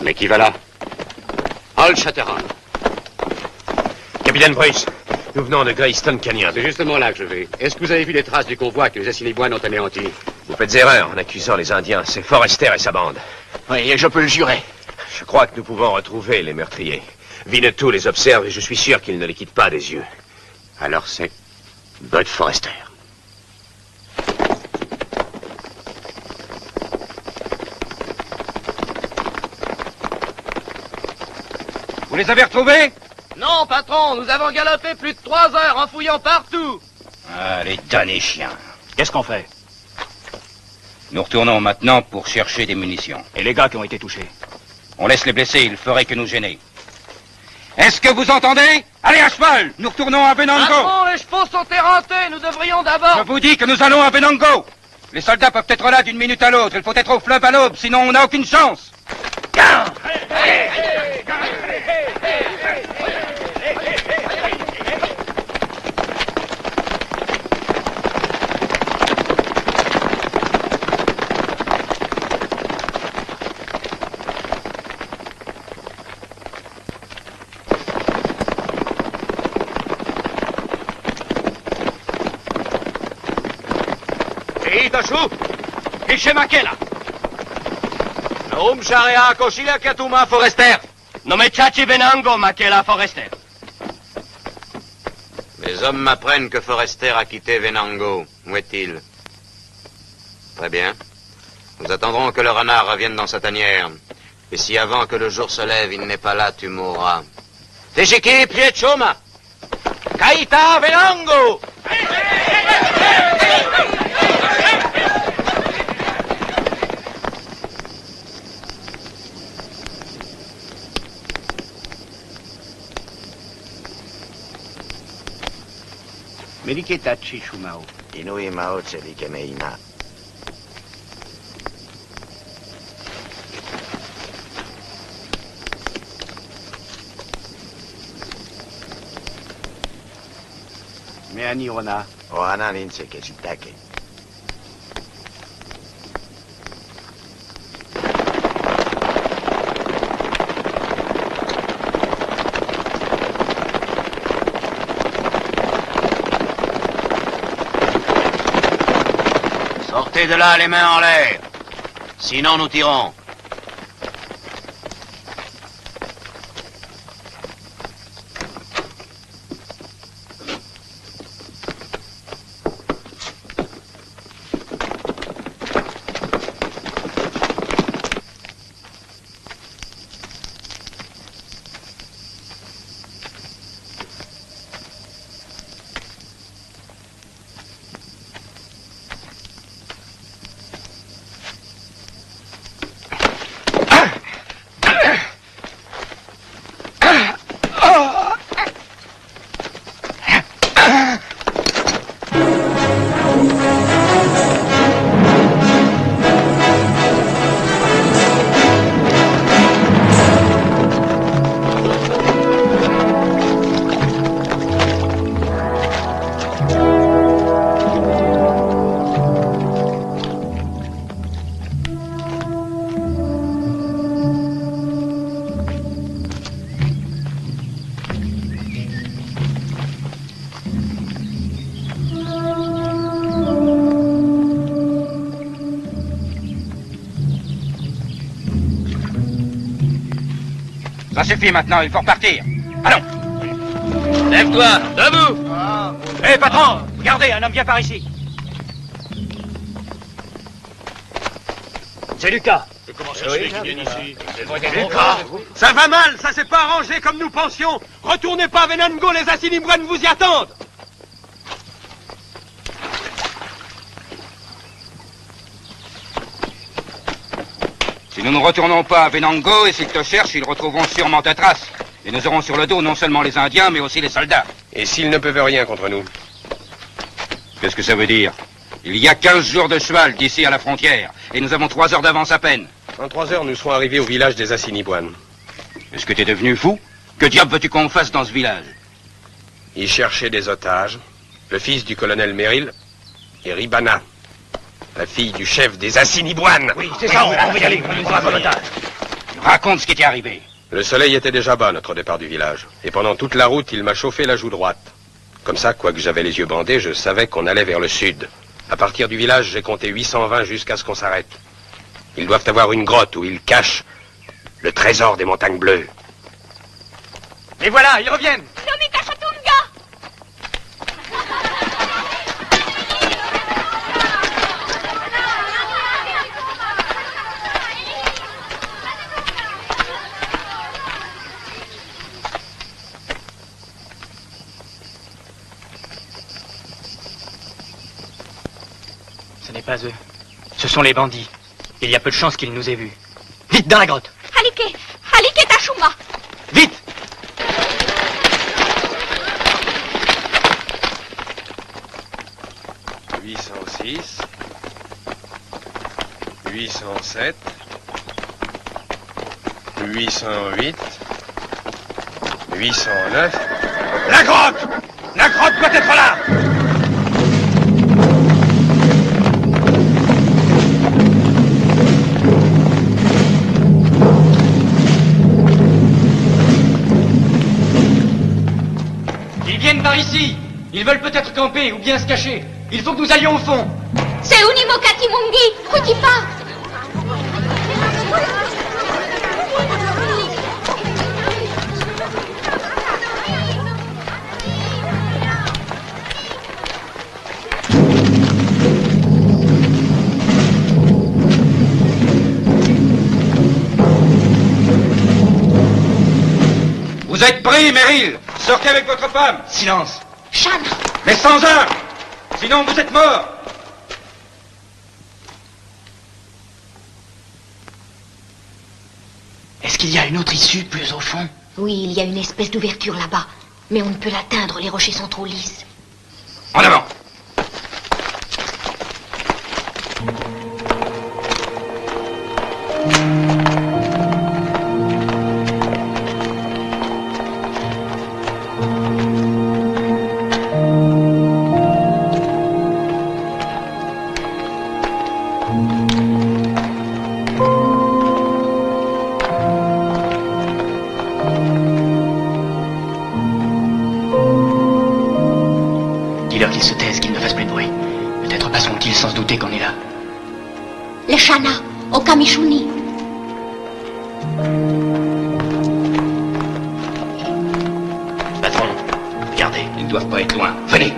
Mais qui va là? Old Shatterhand. Capitaine Bruce, nous venons de Greystone Canyon. C'est justement là que je vais. Est-ce que vous avez vu les traces du convoi que les Assiniboines ont anéanti? Vous faites erreur en accusant les Indiens. C'est Forrester et sa bande. Oui, et je peux le jurer. Je crois que nous pouvons retrouver les meurtriers. Winnetou les observe et je suis sûr qu'il ne les quitte pas des yeux. Alors c'est Bud Forrester. Vous les avez retrouvés? Non, patron, nous avons galopé plus de 3 heures en fouillant partout. Ah, les damnés chiens. Qu'est-ce qu'on fait? Nous retournons maintenant pour chercher des munitions. Et les gars qui ont été touchés? On laisse les blessés, ils feraient que nous gêner. Est-ce que vous entendez? Allez à cheval, nous retournons à Venango. Patron, les chevaux sont éreintés, nous devrions d'abord... Je vous dis que nous allons à Venango. Les soldats peuvent être là d'une minute à l'autre, il faut être au fleuve à l'aube, sinon on n'a aucune chance. Itashu, Ishemakela. Naum Sharea Koshila Katuma Forrester. Nomechachi Venango Makela Forrester. Les hommes m'apprennent que Forrester a quitté Venango. Où est-il? Très bien. Nous attendrons que le renard revienne dans sa tanière. Et si avant que le jour se lève, il n'est pas là, tu mourras. Teshiki Piechoma. Kaita Venango. Meliketachi Shumao. Inui Mao Tselikemeina. Meani Ona. Ohana Ninse Keshitake. Sortez de là les mains en l'air. Sinon nous tirons. Ça suffit maintenant, il faut repartir. Allons. Lève-toi, debout. Hé, patron, regardez, un homme vient par ici. C'est Lucas. Comment ça se fait qu'il vienne ici? Lucas. Ça va mal, ça s'est pas arrangé comme nous pensions. Retournez pas à Venango, les Assiniboines vous y attendent. Si nous ne retournons pas à Venango et s'ils te cherchent, ils retrouveront sûrement ta trace. Et nous aurons sur le dos non seulement les Indiens, mais aussi les soldats. Et s'ils ne peuvent rien contre nous? Qu'est-ce que ça veut dire? Il y a 15 jours de cheval d'ici à la frontière, et nous avons 3 heures d'avance à peine. En 3 heures, nous serons arrivés au village des Assiniboines. Est-ce que tu es devenu fou? Que diable veux-tu qu'on fasse dans ce village? Ils cherchaient des otages, le fils du colonel Merrill et Ribana, la fille du chef des Assiniboines. Oui, c'est ça, on va y aller, on va comme otage. Raconte ce qui t'est arrivé. Le soleil était déjà bas à notre départ du village, et pendant toute la route, il m'a chauffé la joue droite. Comme ça, quoique j'avais les yeux bandés, je savais qu'on allait vers le sud. À partir du village, j'ai compté 820 jusqu'à ce qu'on s'arrête. Ils doivent avoir une grotte où ils cachent le trésor des montagnes bleues. Et voilà, ils reviennent. Ce n'est pas eux. Ce sont les bandits. Il y a peu de chances qu'ils nous aient vus. Vite, dans la grotte. Halike, Halike Tachuma. Vite. « 806, 807, 808, 809... La grotte! La grotte doit être là! Ils viennent par ici. Ils veulent peut-être camper ou bien se cacher. Il faut que nous allions au fond. C'est Unimokati Mungi, Kutipa. Vous êtes pris, Merrill. Sortez avec votre femme. Silence. Chana. Mais sans armes. Sinon, vous êtes morts. Est-ce qu'il y a une autre issue plus au fond? Oui, il y a une espèce d'ouverture là-bas. Mais on ne peut l'atteindre, les rochers sont trop lisses. En avant. Dis-leur qu'ils se taisent, qu'ils ne fassent plus de bruit. Peut-être passeront-ils sans se douter qu'on est là. Les Chana, au Kamishuni. Patron, regardez, ils ne doivent pas être loin. Venez.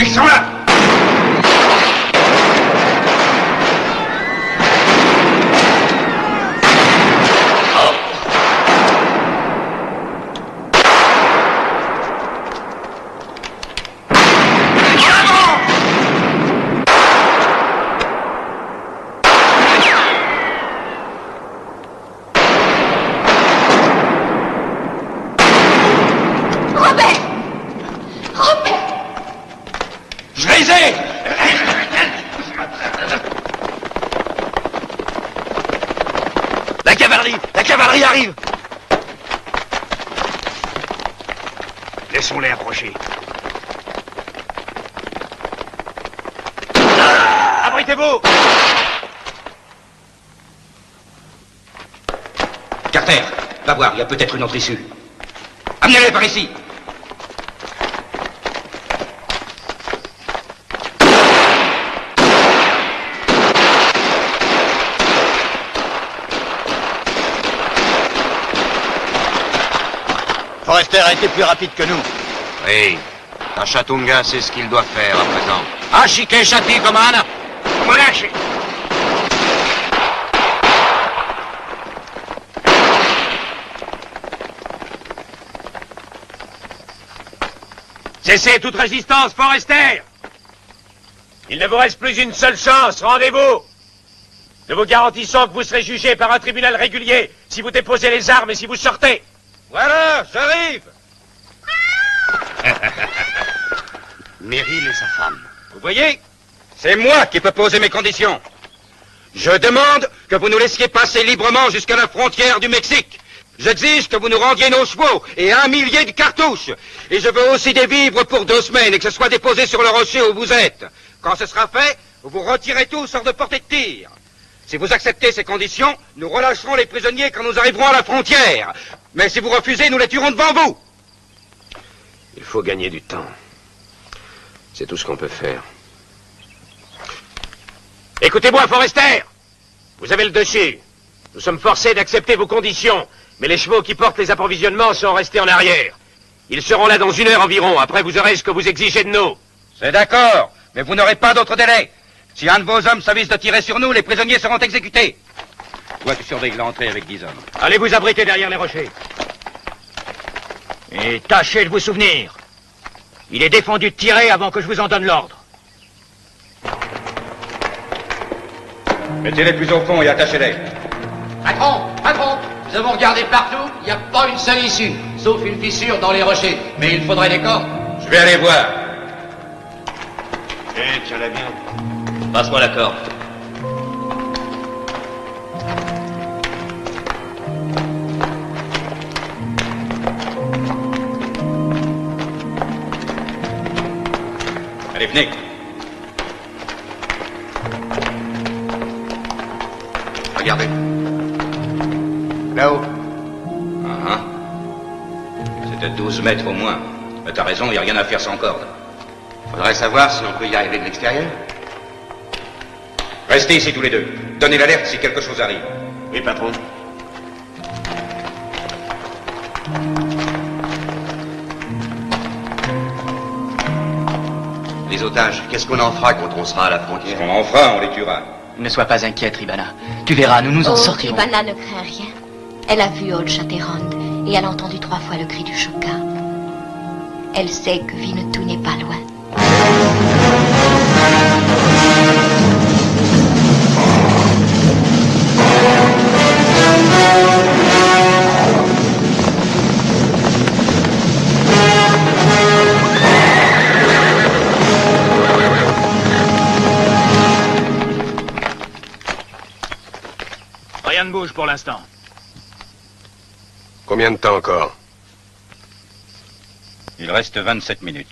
Ils sont là. Je les ai! La cavalerie arrive! Laissons-les approcher. Abritez-vous! Carter, va voir, il y a peut-être une autre issue. Amenez-les par ici. Forrester a été plus rapide que nous. Oui. Tachatunga sait ce qu'il doit faire à présent. Ashike Shati Comana. Relâchez! Cessez toute résistance, Forrester! Il ne vous reste plus une seule chance, rendez-vous! Nous vous garantissons que vous serez jugé par un tribunal régulier si vous déposez les armes et si vous sortez. Voilà, j'arrive! Meryl et sa femme. Vous voyez, c'est moi qui peux poser mes conditions. Je demande que vous nous laissiez passer librement jusqu'à la frontière du Mexique. J'exige que vous nous rendiez nos chevaux et 1 millier de cartouches. Et je veux aussi des vivres pour 2 semaines et que ce soit déposé sur le rocher où vous êtes. Quand ce sera fait, vous vous retirez tous hors de portée de tir. Si vous acceptez ces conditions, nous relâcherons les prisonniers quand nous arriverons à la frontière. Mais si vous refusez, nous les tuerons devant vous. Il faut gagner du temps. C'est tout ce qu'on peut faire. Écoutez-moi, Forrester! Vous avez le dessus. Nous sommes forcés d'accepter vos conditions, mais les chevaux qui portent les approvisionnements sont restés en arrière. Ils seront là dans 1 heure environ. Après, vous aurez ce que vous exigez de nous. C'est d'accord, mais vous n'aurez pas d'autre délai. Si un de vos hommes s'avise de tirer sur nous, les prisonniers seront exécutés. Toi, tu surveilles l'entrée avec 10 hommes. Allez vous abriter derrière les rochers. Et tâchez de vous souvenir. Il est défendu de tirer avant que je vous en donne l'ordre. Mettez-les plus au fond et attachez-les. Patron, nous avons regardé partout, il n'y a pas une seule issue, sauf une fissure dans les rochers. Mais il faudrait des cordes. Je vais aller voir. Eh, tiens-la bien. Passe-moi la corde. Allez, venez. Regardez. Là-haut. C'était 12 mètres au moins. Mais t'as raison, il n'y a rien à faire sans corde. Faudrait savoir si on peut y arriver de l'extérieur. Restez ici tous les deux. Donnez l'alerte si quelque chose arrive. Oui, patron. Les otages, qu'est-ce qu'on en fera quand on sera à la frontière? On en fera, on les tuera. Ne sois pas inquiète, Ribana. Tu verras, nous nous en sortirons. Ribana ne craint rien. Elle a vu Old Shatterhand et elle a entendu 3 fois le cri du Shoka. Elle sait que Winnetou n'est pas loin. Rien ne bouge pour l'instant. Combien de temps encore? Il reste 27 minutes.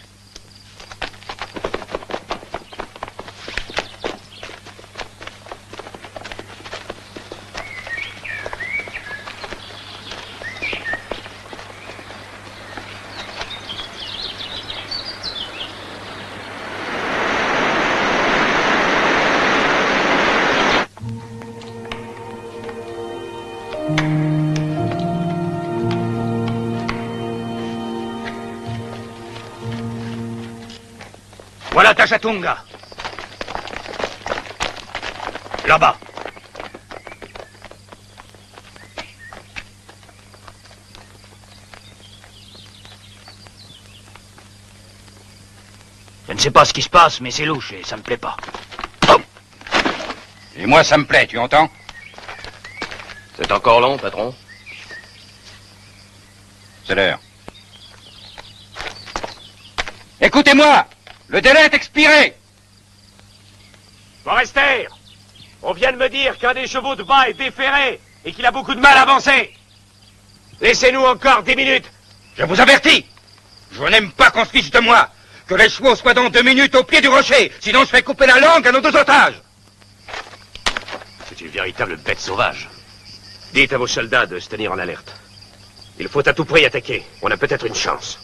Voilà Tachatunga. Là-bas. Je ne sais pas ce qui se passe, mais c'est louche et ça me plaît pas. Et moi, ça me plaît, tu entends? C'est encore long, patron? C'est l'heure. Écoutez-moi! Le délai est expiré! Forrester, on vient de me dire qu'un des chevaux de bas est déféré et qu'il a beaucoup de mal à avancer. Laissez-nous encore 10 minutes. Je vous avertis! Je n'aime pas qu'on se fiche de moi. Que les chevaux soient dans 2 minutes au pied du rocher, sinon je fais couper la langue à nos 2 otages. C'est une véritable bête sauvage. Dites à vos soldats de se tenir en alerte. Il faut à tout prix attaquer. On a peut-être une chance.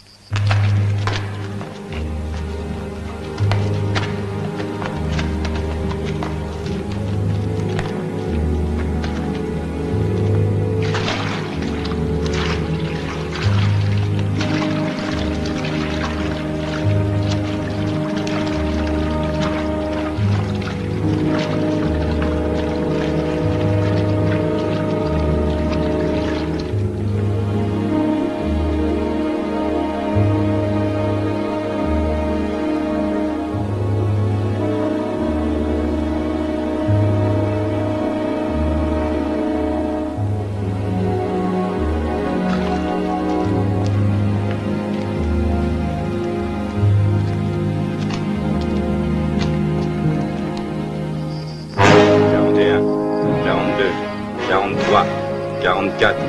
Quarante-quatre,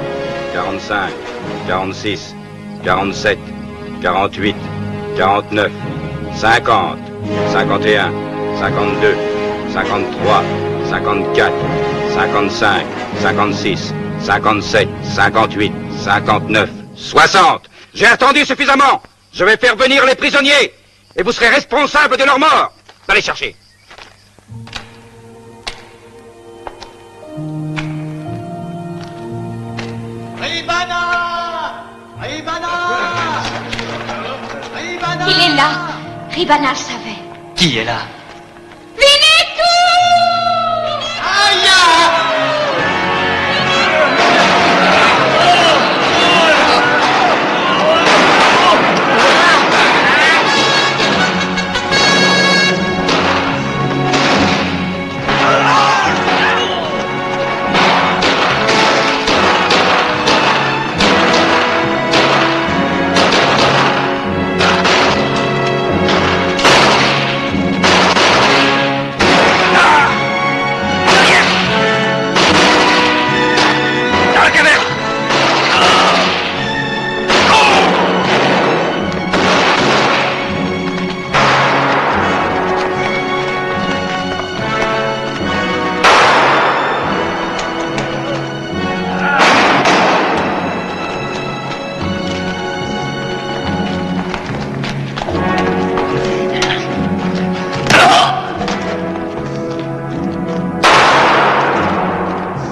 45, 46, 47, 48, 49, 50, 51, 52, 53, 54, 55, 56, 57, 58, 59, 60. J'ai attendu suffisamment. Je vais faire venir les prisonniers et vous serez responsables de leur mort. Allez chercher. Il est là. Ribana le savait. Qui est là? Winnetou!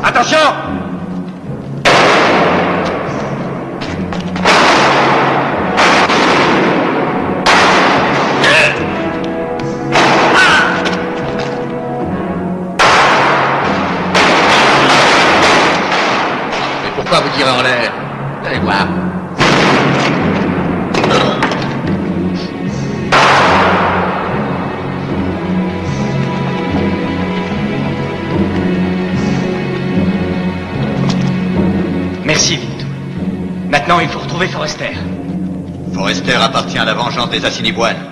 Attention! Mais pourquoi vous tirez en l'air? Vous allez voir. Merci, Winnetou. Maintenant, il faut retrouver Forrester. Forrester appartient à la vengeance des Assiniboines.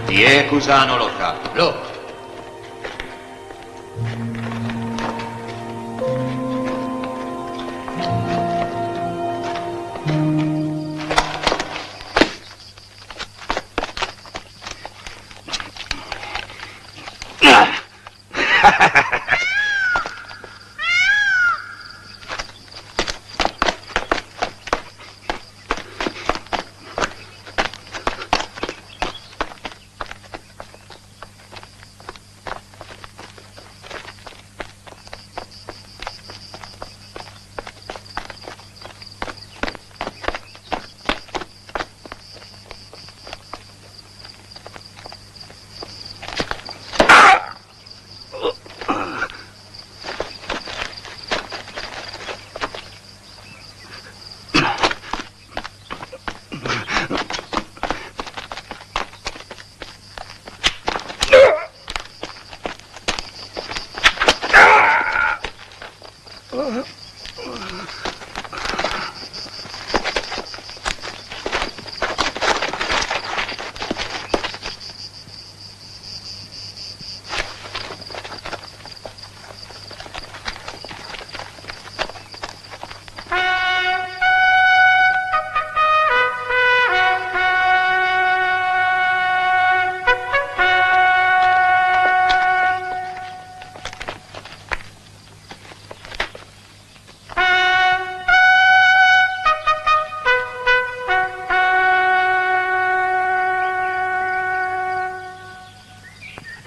Ie Cusano Loca. Lo.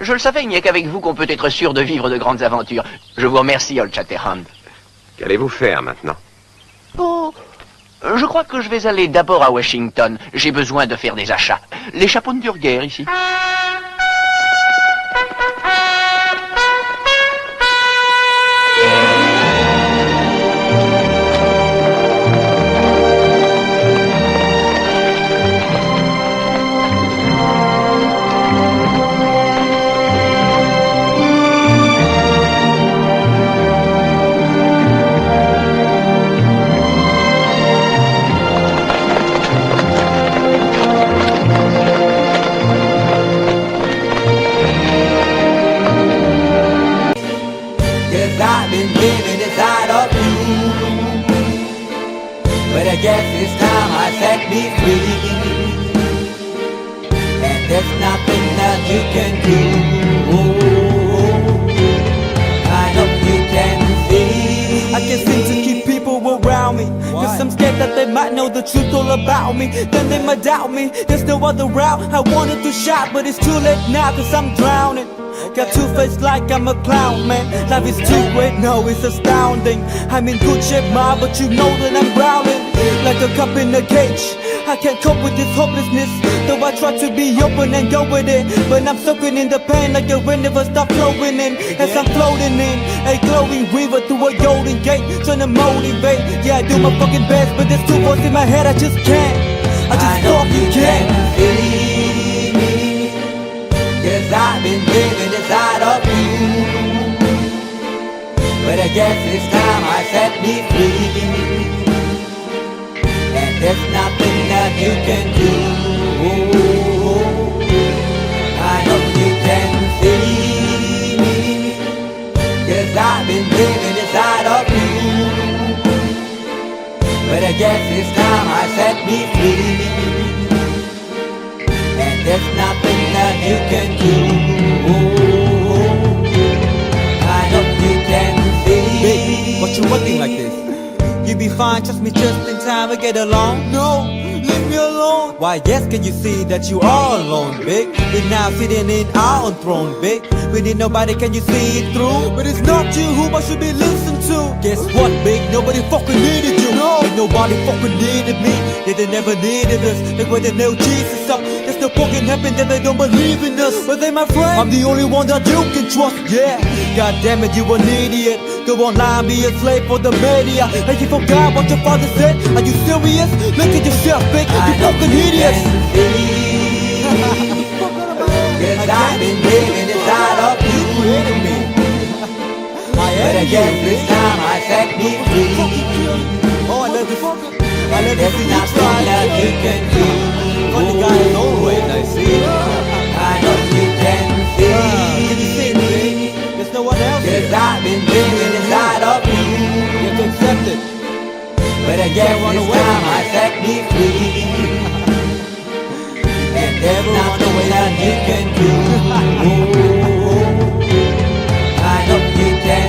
Je le savais, il n'y a qu'avec vous qu'on peut être sûr de vivre de grandes aventures. Je vous remercie, Old Shatterhand. Qu'allez-vous faire maintenant? Oh, je crois que je vais aller d'abord à Washington. J'ai besoin de faire des achats. Les chapeaux ne durent guère ici. Then they might doubt me, there's no other route. I wanted to shout, but it's too late now, cause I'm drowning. Got two-faced like I'm a clown, man. Life is too great, no, it's astounding. I'm in good shape, ma, but you know that I'm drowning. Like a cup in a cage, I can't cope with this hopelessness. Though I try to be open and go with it, but I'm soaking in the pain like the rain never stop flowing in. As I'm floating in a glowing river through a golden gate, trying to motivate. Yeah, I do my fucking best, but there's two voices in my head, I just can't. I just fucking can't. See me, 'cause I've been living inside of you. But I guess it's time I set me free. And there's nothing that you can do. I hope you can see me, 'cause I've been living inside of you. But I guess it's time I set me free. And there's nothing that you can do. I hope you can see. Baby, what you working like this? You be fine, trust me, just in time to get along. No, leave me alone. Why, yes, can you see that you are alone, big? We're now sitting in our own throne, big. We need nobody, can you see it through? But it's not you who I should be listening to. Guess what, big? Nobody fucking needed you. No, ain't nobody fucking needed me. They never needed us. They were the nail Jesus up. There's no fucking heaven that they don't believe in us. But they my friend, I'm the only one that you can trust. Yeah, god damn it, you an idiot. Go online, be a slave for the media. And you forgot what your father said. Are you serious? Look at yourself, big. You fucking idiots. Cause I've been living inside of you. But I guess this time I set me free. Oh, I love this. I love this. There's nothing that you can do. Funny guy is always I see. I know you can see. Can you see me? There's no one else. Cause I've been living inside of you. You have to accept it. But I guess this time I set me free. And there's nothing that you can do. I hope you can